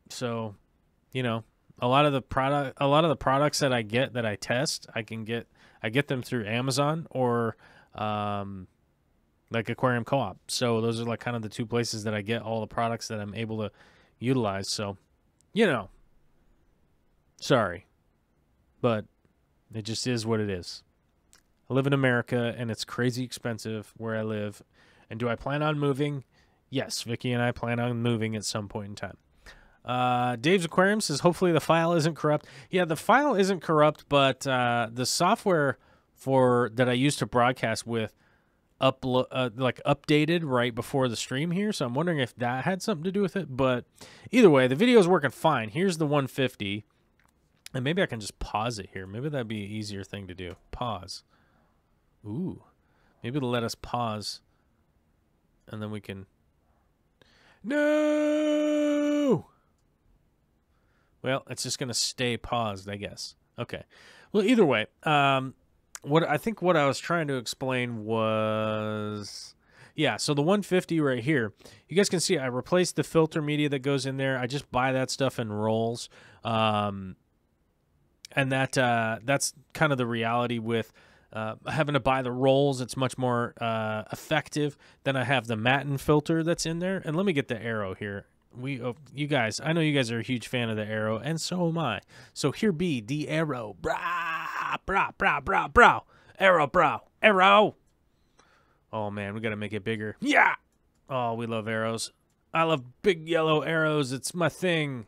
so a lot of the products that I get, that I test, I get them through Amazon or like Aquarium Co-op. So those are like kind of the two places that I get all the products that I'm able to utilize. So, sorry, but it just is what it is. I live in America and it's crazy expensive where I live. And do I plan on moving? Yes, Vicky and I plan on moving at some point in time. Dave's Aquarium says, hopefully the file isn't corrupt. Yeah, the file isn't corrupt, but the software that I used to broadcast with updated right before the stream here, so I'm wondering if that had something to do with it. But either way, the video is working fine. Here's the 150. And maybe I can just pause it here. Maybe that'd be an easier thing to do. Pause. Ooh. Maybe it'll let us pause. And then we can... No! Well, it's just going to stay paused, I guess. Okay. Well, either way, what I was trying to explain was... Yeah, so the 150 right here, you guys can see I replaced the filter media that goes in there. I just buy that stuff in rolls. And that's kind of the reality with having to buy the rolls. It's much more effective than I have the Matten filter that's in there. And let me get the arrow here. You guys, I know you guys are a huge fan of the arrow, and so am I. So here be the arrow. Brah, brah, brah, brah, brah. Arrow, brah, arrow. Oh, man, we got to make it bigger. Yeah. Oh, we love arrows. I love big yellow arrows. It's my thing.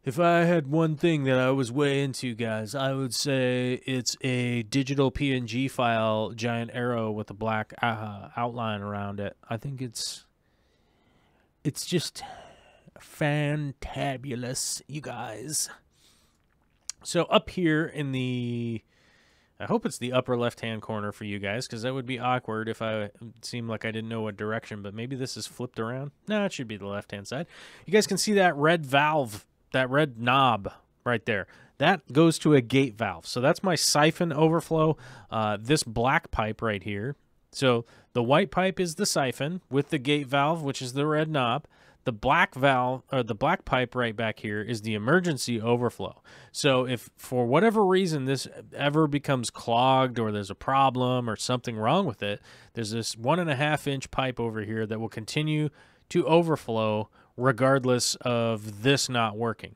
If I had one thing that I was way into, guys, I would say it's a digital PNG file giant arrow with a black outline around it. I think it's just fantabulous, you guys. So up here in the... I hope it's the upper left-hand corner for you guys, because that would be awkward if it seemed like I didn't know what direction, but maybe this is flipped around. No, it should be the left-hand side. You guys can see that red valve, that red knob right there. That goes to a gate valve. So that's my siphon overflow, this black pipe right here. So the white pipe is the siphon with the gate valve, which is the red knob. The black valve, or the black pipe right back here, is the emergency overflow. So if for whatever reason this ever becomes clogged or there's a problem or something wrong with it, there's this 1.5-inch pipe over here that will continue to overflow regardless of this not working.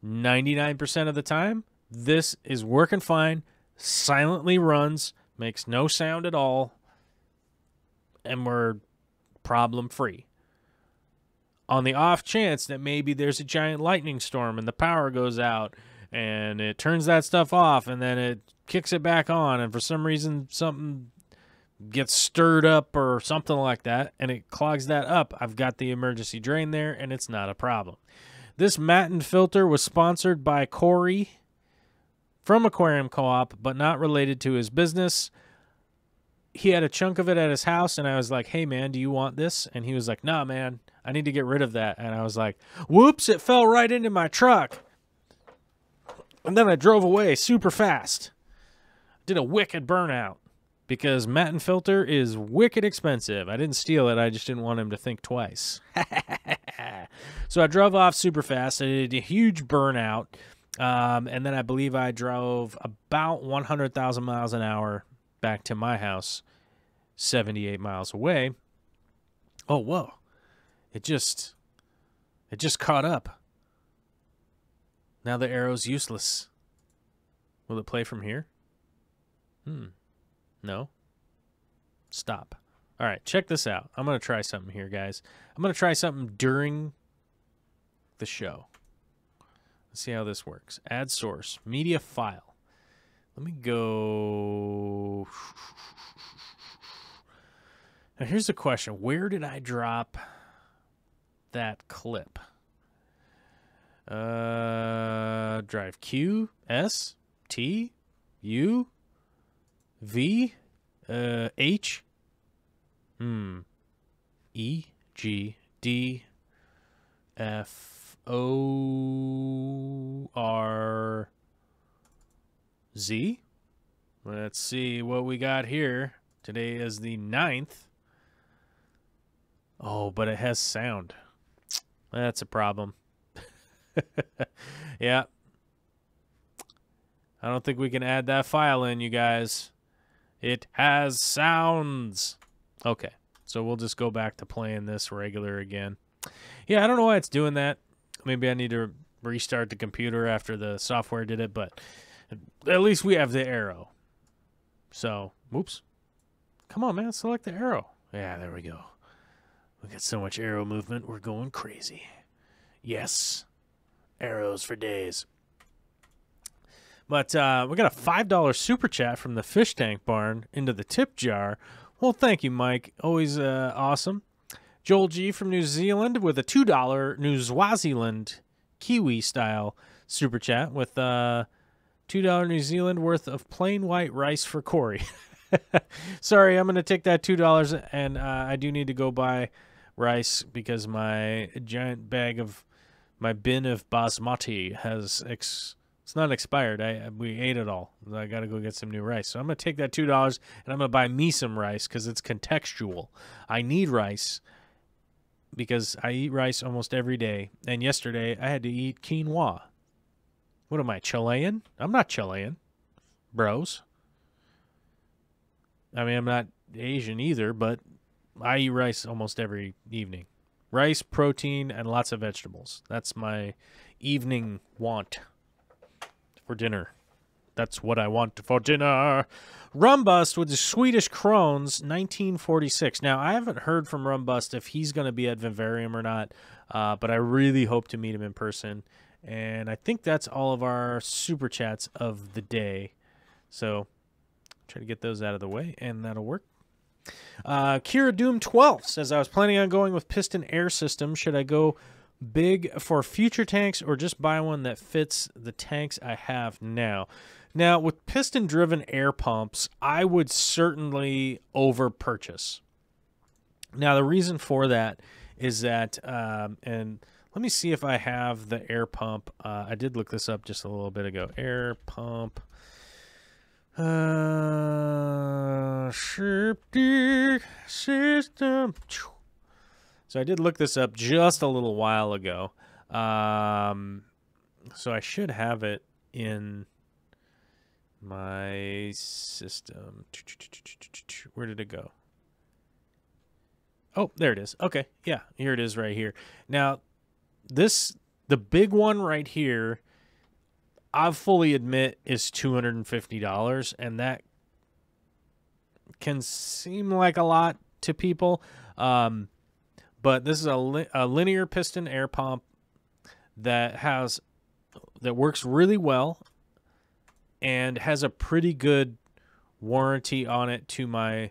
99% of the time, this is working fine, silently runs, makes no sound at all, and we're problem-free. On the off chance that maybe there's a giant lightning storm and the power goes out and it turns that stuff off and then it kicks it back on and for some reason something gets stirred up or something like that and it clogs that up, I've got the emergency drain there and it's not a problem. This Matten filter was sponsored by Corey from Aquarium Co-op, but not related to his business. He had a chunk of it at his house, and I was like, hey, man, do you want this? And he was like, nah, man, I need to get rid of that. And I was like, whoops, it fell right into my truck. And then I drove away super fast. Did a wicked burnout because Matten filter is wicked expensive. I didn't steal it. I just didn't want him to think twice. So I drove off super fast. I did a huge burnout. And then I believe I drove about 100,000 miles an hour back to my house, 78 miles away. Oh, whoa. It just caught up. Now the arrow's useless. Will it play from here? No. Stop. All right, check this out. I'm going to try something here, guys. I'm going to try something during the show. Let's see how this works. Add source. Media file. Let me go. Now, here's the question. Where did I drop that clip? Drive Q, S, T, U, V, H, E, G, D, F, O, R, Z. Let's see what we got here. Today is the 9th. Oh, but it has sound. That's a problem. Yeah. I don't think we can add that file in, you guys. It has sounds. Okay, so we'll just go back to playing this regular again. Yeah, I don't know why it's doing that. Maybe I need to restart the computer after the software did it, but at least we have the arrow. So, whoops. Come on, man, select the arrow. Yeah, there we go. We got so much arrow movement, we're going crazy. Yes, arrows for days. But we got a $5 super chat from the Fish Tank Barn into the tip jar. Well, thank you, Mike. Always awesome. Joel G. from New Zealand with a $2 New Swaziland Kiwi style super chat with $2 New Zealand worth of plain white rice for Corey. Sorry, I'm going to take that $2, and I do need to go buy rice because my giant bag of my bin of basmati has it's not expired. We ate it all. I got to go get some new rice. So I'm going to take that $2 and I'm going to buy me some rice because it's contextual. I need rice because I eat rice almost every day. And yesterday I had to eat quinoa. What am I, Chilean? I'm not Chilean, bros. I mean, I'm not Asian either, but I eat rice almost every evening. Rice, protein, and lots of vegetables. That's my evening want for dinner. That's what I want for dinner. Rumbust with the Swedish Crones, 1946. Now, I haven't heard from Rumbust if he's going to be at Vivarium or not, but I really hope to meet him in person. And I think that's all of our super chats of the day. So, try to get those out of the way, and that'll work. Kira Doom 12 says, I was planning on going with piston air system. Should I go big for future tanks or just buy one that fits the tanks I have now? Now, with piston-driven air pumps, I would certainly over-purchase. Now, the reason for that is that, and let me see if I have the air pump. I did look this up just a little bit ago. Air pump. System. So I did look this up just a little while ago. So I should have it in my system. Where did it go? Oh, there it is. Okay. Yeah, here it is right here. Now, the big one right here, I fully admit is $250, and that can seem like a lot to people. But this is a linear piston air pump that works really well and has a pretty good warranty on it to my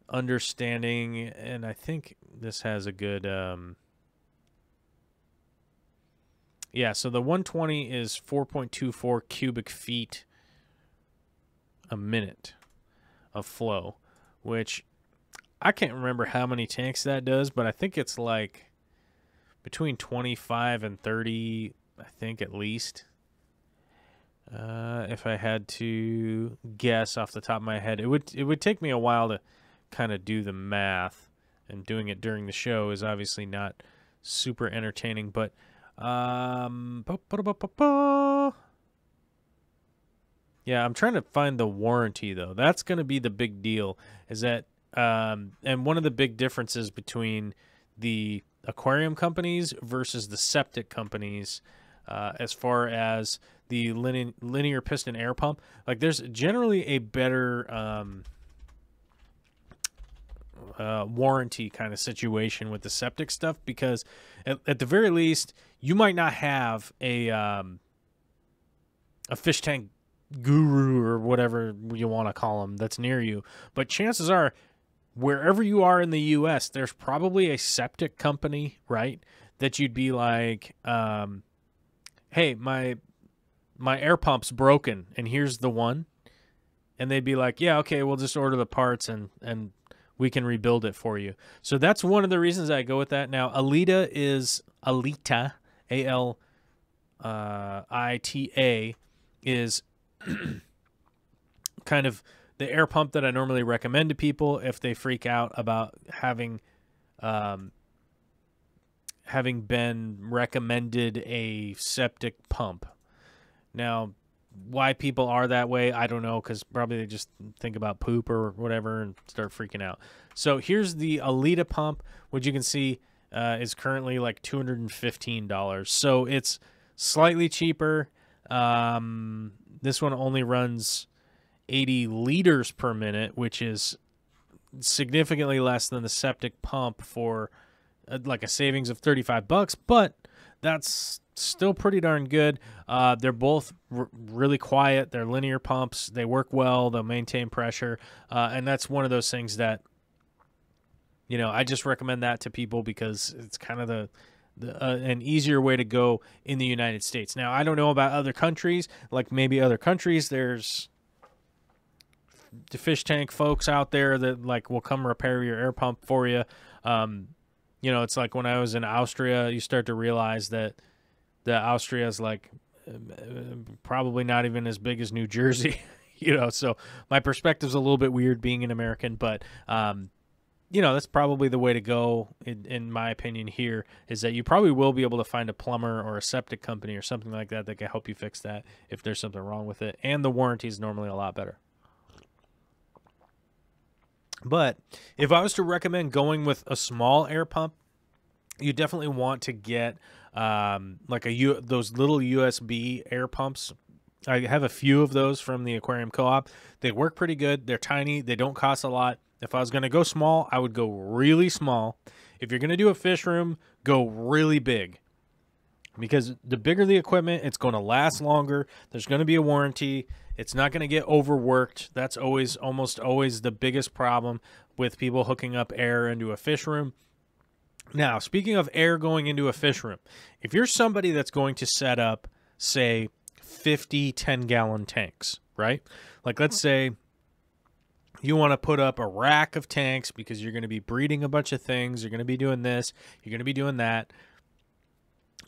understanding. And I think this has a good, yeah, so the 120 is 4.24 cubic feet a minute of flow, which I can't remember how many tanks that does, but I think it's like between 25 and 30, I think at least. If I had to guess off the top of my head, it would take me a while to kind of do the math, and doing it during the show is obviously not super entertaining, but yeah, I'm trying to find the warranty though. That's going to be the big deal, is that and one of the big differences between the aquarium companies versus the septic companies, as far as the linear piston air pump, like there's generally a better warranty kind of situation with the septic stuff, because at the very least you might not have a fish tank guru or whatever you want to call them that's near you, but chances are wherever you are in the US, there's probably a septic company, right, that you'd be like, hey, my air pump's broken and here's the one, and they'd be like, yeah, okay, we'll just order the parts and we can rebuild it for you. So that's one of the reasons I go with that. Now, Alita, A-L-I-T-A, is kind of the air pump that I normally recommend to people if they freak out about having been recommended a septic pump. Now, why people are that way, I don't know, because probably they just think about poop or whatever and start freaking out. So here's the Alita pump, which you can see is currently like $215. So it's slightly cheaper. This one only runs 80 liters per minute, which is significantly less than the septic pump for like a savings of $35, but that's still pretty darn good. They're both really quiet. They're linear pumps. They work well. They'll maintain pressure. And that's one of those things that, I just recommend that to people because it's kind of an easier way to go in the United States. Now, I don't know about other countries. Like maybe other countries, there's the fish tank folks out there that like will come repair your air pump for you. You know, it's like when I was in Austria, you start to realize that Austria is like probably not even as big as New Jersey. You know, so my perspective's a little bit weird being an American, but you know, that's probably the way to go, in my opinion here, is that you probably will be able to find a plumber or a septic company or something like that that can help you fix that if there's something wrong with it. And the warranty is normally a lot better. But if I was to recommend going with a small air pump, you definitely want to get like those little USB air pumps. I have a few of those from the Aquarium Co-op. They work pretty good. They're tiny. They don't cost a lot. If I was going to go small, I would go really small. If you're going to do a fish room, go really big. Because the bigger the equipment, it's going to last longer. There's going to be a warranty. It's not going to get overworked. That's almost always the biggest problem with people hooking up air into a fish room. Now, speaking of air going into a fish room, if you're somebody that's going to set up, say, 50 10-gallon tanks, right? Like, let's say you want to put up a rack of tanks because you're going to be breeding a bunch of things. You're going to be doing this. You're going to be doing that.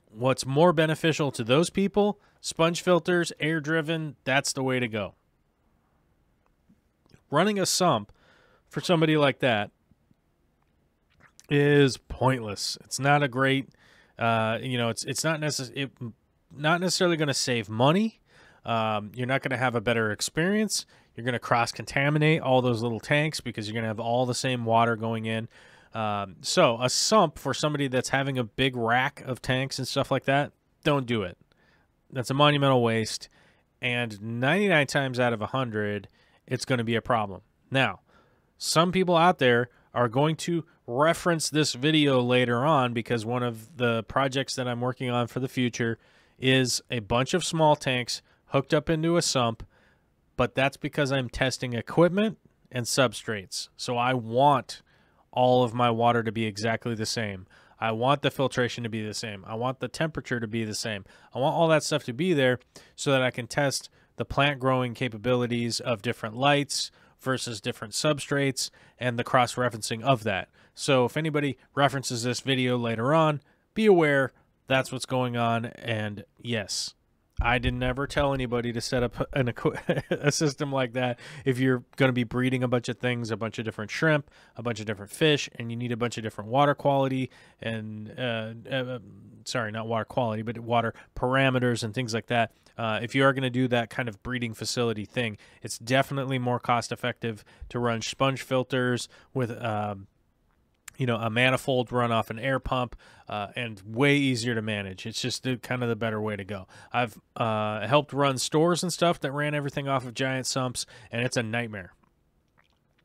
What's more beneficial to those people? Sponge filters, air-driven, that's the way to go. Running a sump for somebody like that is pointless. It's not a great, you know, it's not necessarily going to save money. You're not going to have a better experience. You're going to cross-contaminate all those little tanks because you're going to have all the same water going in. So a sump for somebody that's having a big rack of tanks and stuff like that, don't do it. That's a monumental waste. And 99 times out of 100, it's going to be a problem. Now, some people out there are going to reference this video later on because one of the projects that I'm working on for the future is a bunch of small tanks hooked up into a sump, but that's because I'm testing equipment and substrates. So I want all of my water to be exactly the same. I want the filtration to be the same. I want the temperature to be the same. I want all that stuff to be there so that I can test the plant growing capabilities of different lights versus different substrates and the cross-referencing of that. So if anybody references this video later on, be aware that's what's going on. And yes, I did never tell anybody to set up a system like that if you're going to be breeding a bunch of things, a bunch of different shrimp, a bunch of different fish, and you need a bunch of different water quality and, sorry, not water quality, but water parameters and things like that. If you are going to do that kind of breeding facility thing, it's definitely more cost effective to run sponge filters with you know, a manifold run off an air pump, and way easier to manage. It's just kind of the better way to go. I've helped run stores and stuff that ran everything off of giant sumps, and it's a nightmare.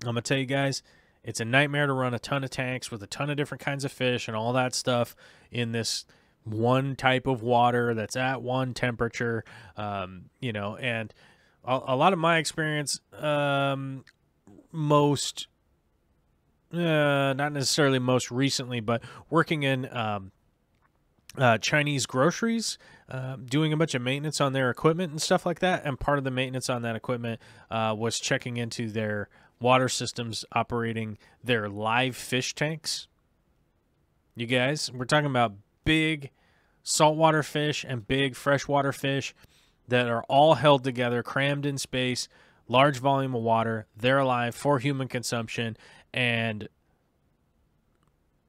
I'm going to tell you guys, it's a nightmare to run a ton of tanks with a ton of different kinds of fish and all that stuff in this one type of water that's at one temperature, you know, and a lot of my experience, not necessarily most recently, but working in Chinese groceries, doing a bunch of maintenance on their equipment and stuff like that. And part of the maintenance on that equipment was checking into their water systems operating their live fish tanks. You guys, we're talking about big saltwater fish and big freshwater fish that are all held together, crammed in space, large volume of water. They're alive for human consumption. And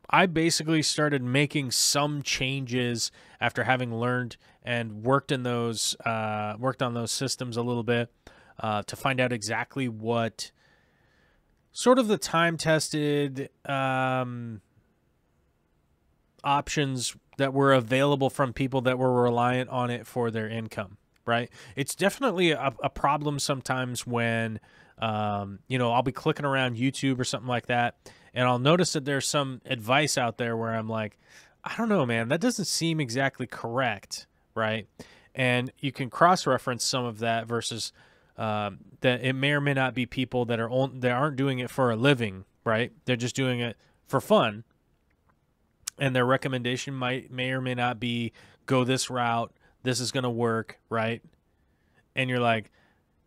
I basically started making some changes after having learned and worked on those systems a little bit to find out exactly what sort of the time-tested options that were available from people that were reliant on it for their income, right? It's definitely a problem sometimes when you know, I'll be clicking around YouTube or something like that, and I'll notice that there's some advice out there where I'm like, I don't know, man, that doesn't seem exactly correct, right? And you can cross-reference some of that versus that it may or may not be people that aren't doing it for a living, right? They're just doing it for fun. and their recommendation may or may not be go this route. This is going to work, right? And you're like,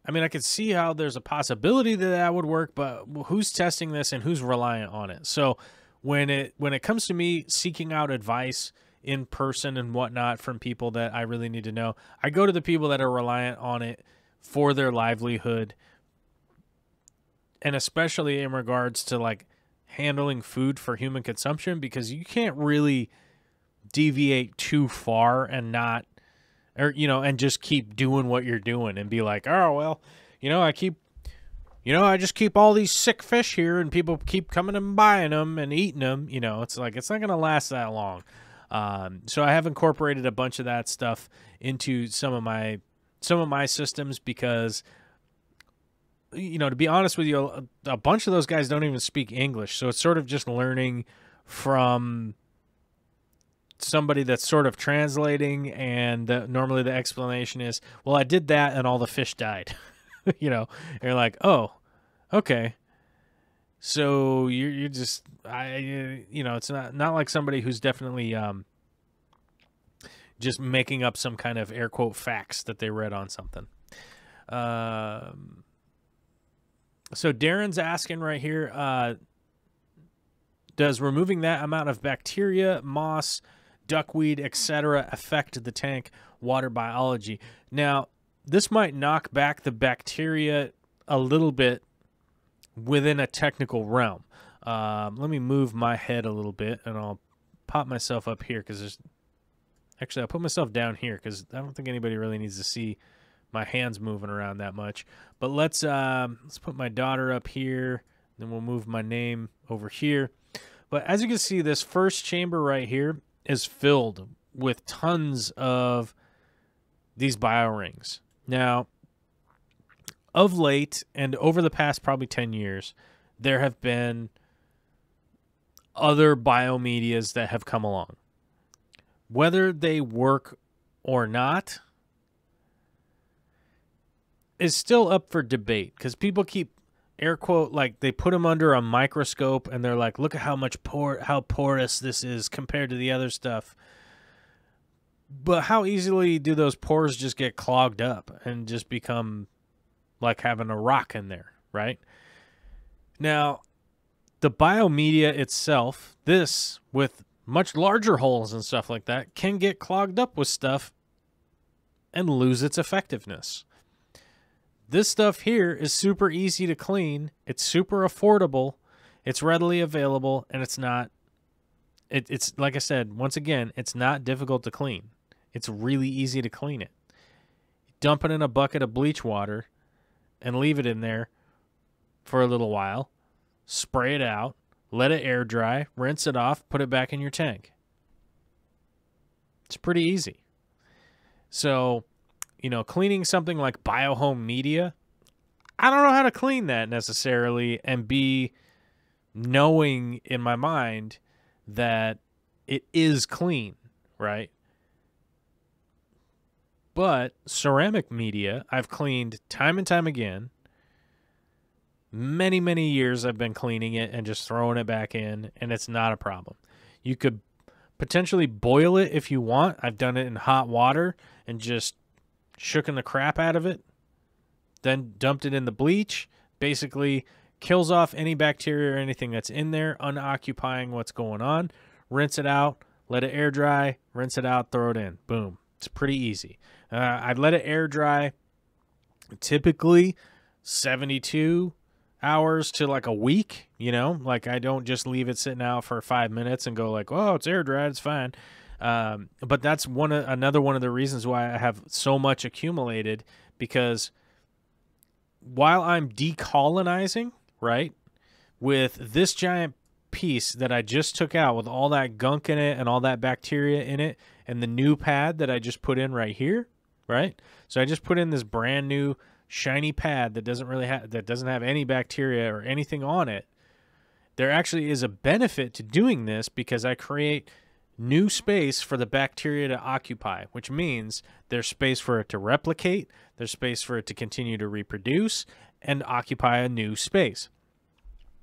I mean, I could see how there's a possibility that that would work, but who's testing this and who's reliant on it? So when it comes to me seeking out advice in person and whatnot from people that I really need to know, I go to the people that are reliant on it for their livelihood, and especially in regards to like handling food for human consumption, because you can't really deviate too far and not, or, you know, and just keep doing what you're doing and be like, oh, well, I just keep all these sick fish here and people keep coming and buying them and eating them. You know, it's like, it's not going to last that long. So I have incorporated a bunch of that stuff into some of my systems because, you know, to be honest with you, a bunch of those guys don't even speak English. So it's sort of just learning from somebody that's sort of translating, and normally the explanation is, well, I did that and all the fish died. You know, and you're like, oh, okay. So you're just, you know, it's not like somebody who's definitely just making up some kind of air quote facts that they read on something. So Darren's asking right here, does removing that amount of bacteria, moss, duckweed, etc. affect the tank water biology? Now, this might knock back the bacteria a little bit within a technical realm. Let me move my head a little bit, and I'll pop myself up here because there's... Actually, I'll put myself down here because I don't think anybody really needs to see my hands moving around that much. But let's put my daughter up here, then we'll move my name over here. But as you can see, this first chamber right here is filled with tons of these biorings. Now, of late, and over the past probably 10 years, there have been other biomedias that have come along. Whether they work or not is still up for debate, because people keep, air quote, like they put them under a microscope and they're like, look at how much how porous this is compared to the other stuff. But how easily do those pores just get clogged up and just become like having a rock in there, right? Now, the biomedia itself, this with much larger holes and stuff like that, can get clogged up with stuff and lose its effectiveness. This stuff here is super easy to clean. It's super affordable. It's readily available, and it's not, it's like I said, once again, it's not difficult to clean. It's really easy to clean it. Dump it in a bucket of bleach water and leave it in there for a little while. Spray it out. Let it air dry. Rinse it off. Put it back in your tank. It's pretty easy. So, you know, cleaning something like biohome media, I don't know how to clean that necessarily and be knowing in my mind that it is clean, right? But ceramic media, I've cleaned time and time again. Many, many years I've been cleaning it and just throwing it back in, and it's not a problem. You could potentially boil it if you want. I've done it in hot water and just shooken the crap out of it, then dumped it in the bleach. Basically kills off any bacteria or anything that's in there, unoccupying what's going on. Rinse it out, let it air dry, rinse it out, throw it in. Boom. It's pretty easy. I'd let it air dry typically 72 hours to like a week, you know? Like I don't just leave it sitting out for 5 minutes and go like, oh, it's air dried, it's fine. But that's another one of the reasons why I have so much accumulated, because while I'm decolonizing, right, with this giant piece that I just took out with all that gunk in it and all that bacteria in it, and the new pad that I just put in right here, right? So I just put in this brand new shiny pad that doesn't have any bacteria or anything on it. There actually is a benefit to doing this because I create new space for the bacteria to occupy, which means there's space for it to replicate, there's space for it to continue to reproduce and occupy a new space.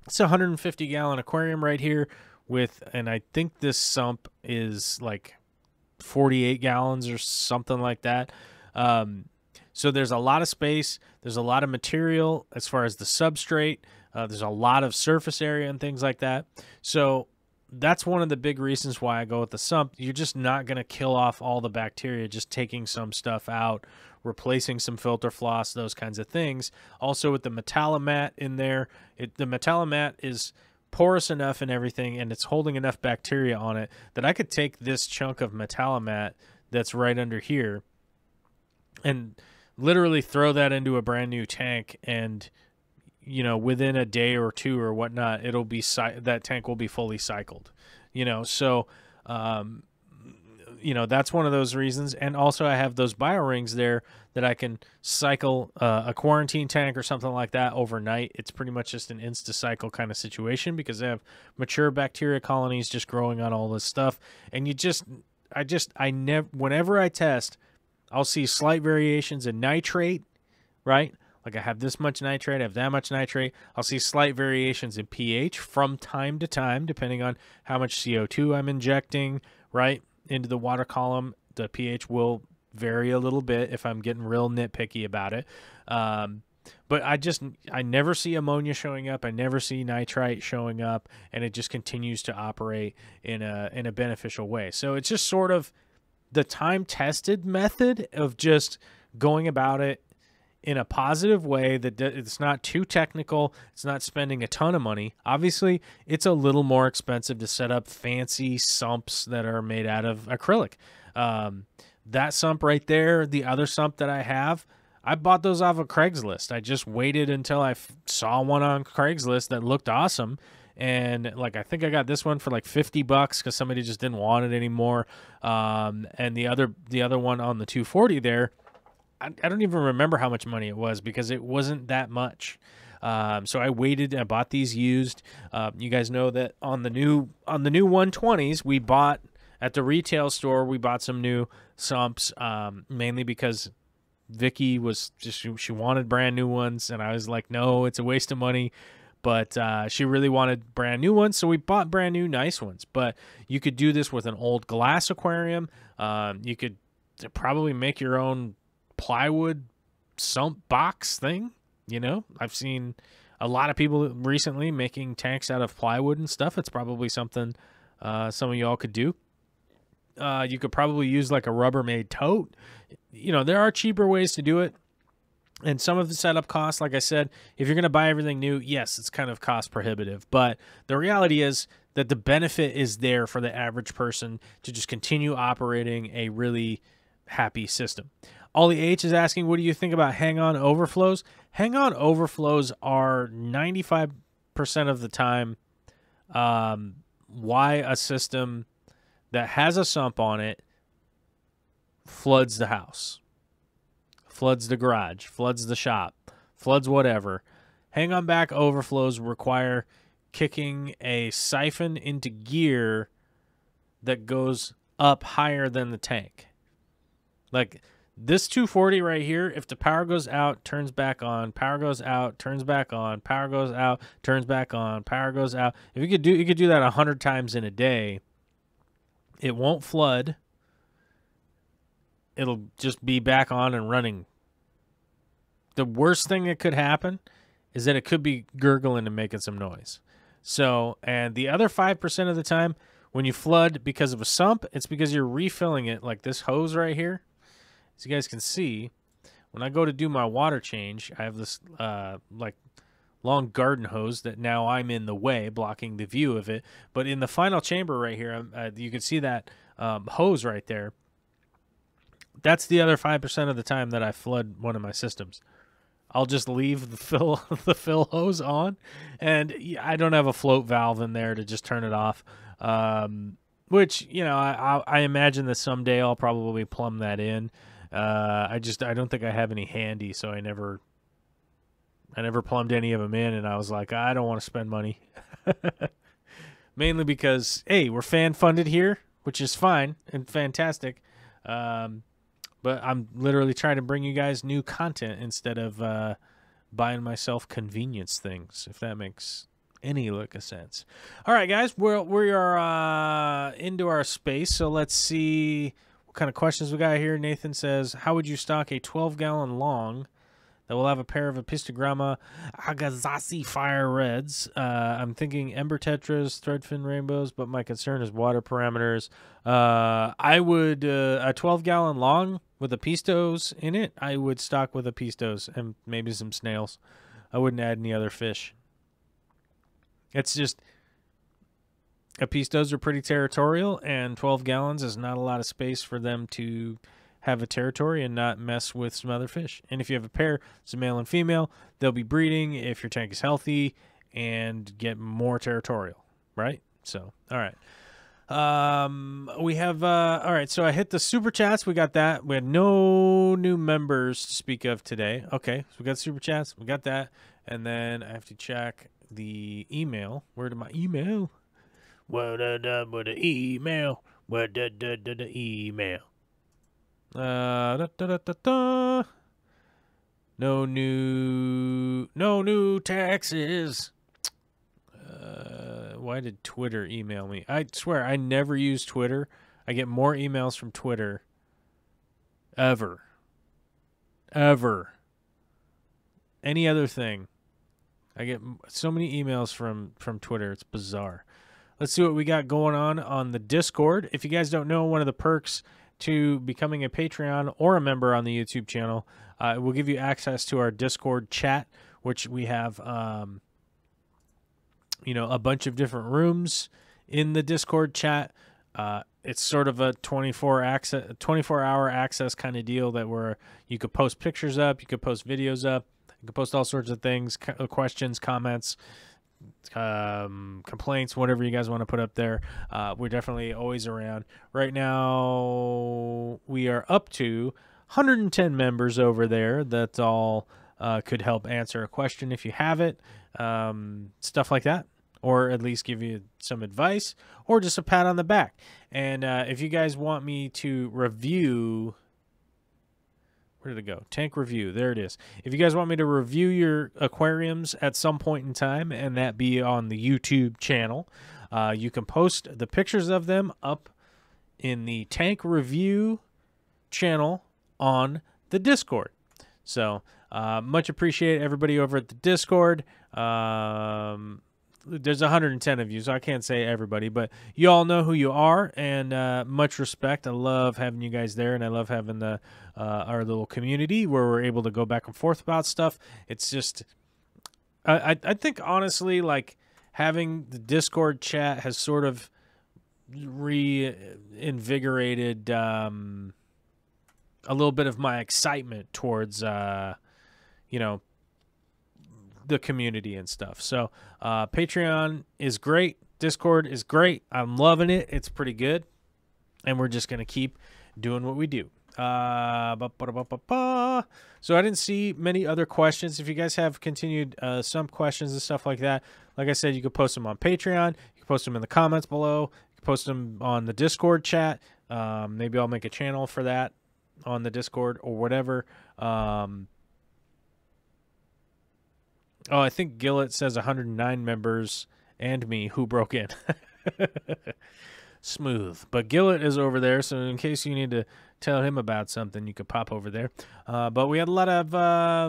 It's a 150-gallon aquarium right here and I think this sump is like 48 gallons or something like that. So there's a lot of space. There's a lot of material as far as the substrate. There's a lot of surface area and things like that. So that's one of the big reasons why I go with the sump. You're just not going to kill off all the bacteria just taking some stuff out, replacing some filter floss, those kinds of things. Also with the Metalamat in there, the Metalamat is porous enough and everything, and it's holding enough bacteria on it that I could take this chunk of Metalamat that's right under here and literally throw that into a brand new tank, and within a day or two or whatnot, it'll be that tank will be fully cycled. So that's one of those reasons. And also I have those biorings there that I can cycle a quarantine tank or something like that overnight. It's pretty much just an insta-cycle kind of situation because they have mature bacteria colonies just growing on all this stuff. And whenever I test, I'll see slight variations in nitrate, right? Like I have this much nitrate, I have that much nitrate. I'll see slight variations in pH from time to time, depending on how much CO2 I'm injecting, right, into the water column. The pH will vary a little bit if I'm getting real nitpicky about it. But I never see ammonia showing up. I never see nitrite showing up, and it just continues to operate in a beneficial way. So it's just sort of the time-tested method of just going about it in a positive way that it's not too technical. It's not spending a ton of money. Obviously, it's a little more expensive to set up fancy sumps that are made out of acrylic. That sump right there, the other sump that I have, I bought those off of Craigslist. I just waited until I saw one on Craigslist that looked awesome. And like, I think I got this one for like $50 because somebody just didn't want it anymore. And the other one on the 240 there, I don't even remember how much money it was because it wasn't that much. So I waited and I bought these used. You guys know that on the new 120s, we bought at the retail store, we bought some new sumps, mainly because Vicky was just, she wanted brand new ones. And I was like, no, it's a waste of money. But she really wanted brand new ones, so we bought brand new nice ones. But you could do this with an old glass aquarium. You could probably make your own plywood sump box thing. I've seen a lot of people recently making tanks out of plywood and stuff. It's probably something some of y'all could do. You could probably use like a Rubbermaid tote. There are cheaper ways to do it. And some of the setup costs, like I said, if you're going to buy everything new, yes, it's kind of cost prohibitive. But the reality is that the benefit is there for the average person to just continue operating a really happy system. Ollie H is asking, what do you think about hang-on overflows? Hang-on overflows are 95% of the time why a system that has a sump on it floods the house. Floods the garage, floods the shop, floods whatever. Hang-on back overflows require kicking a siphon into gear that goes up higher than the tank. Like this 240 right here, if the power goes out, turns back on, power goes out, turns back on, power goes out, turns back on, power goes out. If you could do that 100 times in a day, it won't flood. It'll just be back on and running. The worst thing that could happen is that it could be gurgling and making some noise. So, and the other 5% of the time, when you flood because of a sump, it's because you're refilling it like this hose right here. As you guys can see, when I go to do my water change, I have this like long garden hose that now I'm in the way, blocking the view of it. But in the final chamber right here, you can see that hose right there. That's the other 5% of the time that I flood one of my systems. I'll just leave the fill hose on, and I don't have a float valve in there to just turn it off. Which I imagine that someday I'll probably plumb that in. I don't think I have any handy, so I never plumbed any of them in, and I was like, I don't want to spend money. Mainly because, hey, we're fan funded here, which is fine and fantastic. But I'm literally trying to bring you guys new content instead of buying myself convenience things, if that makes Any lick of sense. All right, guys, we are into our space, so let's see what kind of questions we got here. Nathan says, how would you stock a 12-gallon long that will have a pair of Epistogramma Agazasi Fire Reds? I'm thinking Ember Tetras, Threadfin Rainbows, but my concern is water parameters. I would, a 12-gallon long with Epistos in it, I would stock with Epistos and maybe some snails. I wouldn't add any other fish. It's just, Epistos are pretty territorial, and 12 gallons is not a lot of space for them to have a territory and not mess with some other fish. And if you have a pair, it's a male and female, they'll be breeding if your tank is healthy and get more territorial, right? So, all right. We have, all right, so I hit the super chats. We got that. We had no new members to speak of today. Okay, so we got super chats. We got that. And then I have to check the email. Where did my email? What up with the email? What the email? No new taxes. Why did Twitter email me? I swear I never use Twitter. I get more emails from Twitter ever. Any other thing. I get so many emails from Twitter. It's bizarre. Let's see what we got going on the Discord. If you guys don't know, one of the perks to becoming a Patreon or a member on the YouTube channel, it will give you access to our Discord chat, which we have, a bunch of different rooms in the Discord chat. It's sort of a 24-hour access kind of deal where you could post pictures up, you could post videos up, you can post all sorts of things, questions, comments, complaints, whatever you guys want to put up there. We're definitely always around. Right now, we are up to 110 members over there that all could help answer a question if you have it, stuff like that, or at least give you some advice, or just a pat on the back. And if you guys want me to review... Where did it go? Tank review. There it is. If you guys want me to review your aquariums at some point in time, and that be on the YouTube channel, you can post the pictures of them up in the tank review channel on the Discord. So much appreciate everybody over at the Discord. There's 110 of you, so I can't say everybody, but you all know who you are, and much respect. I love having you guys there, and I love having the our little community where we're able to go back and forth about stuff. It's just, I think, honestly, like, having the Discord chat has sort of reinvigorated a little bit of my excitement towards, the community and stuff. So Patreon is great. Discord is great. I'm loving it. It's pretty good. And we're just going to keep doing what we do. So I didn't see many other questions. If you guys have continued some questions and stuff like that, like I said, you can post them on Patreon. You can post them in the comments below. You can post them on the Discord chat. Maybe I'll make a channel for that on the Discord or whatever. Oh, I think Gillett says 109 members and me who broke in. Smooth. But Gillett is over there, so in case you need to tell him about something, you could pop over there. But we had a lot of I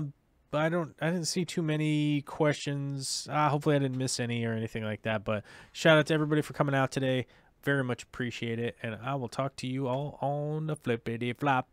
didn't see too many questions. Hopefully I didn't miss any or anything like that. But shout out to everybody for coming out today. Very much appreciate it. And I will talk to you all on the flippity flop.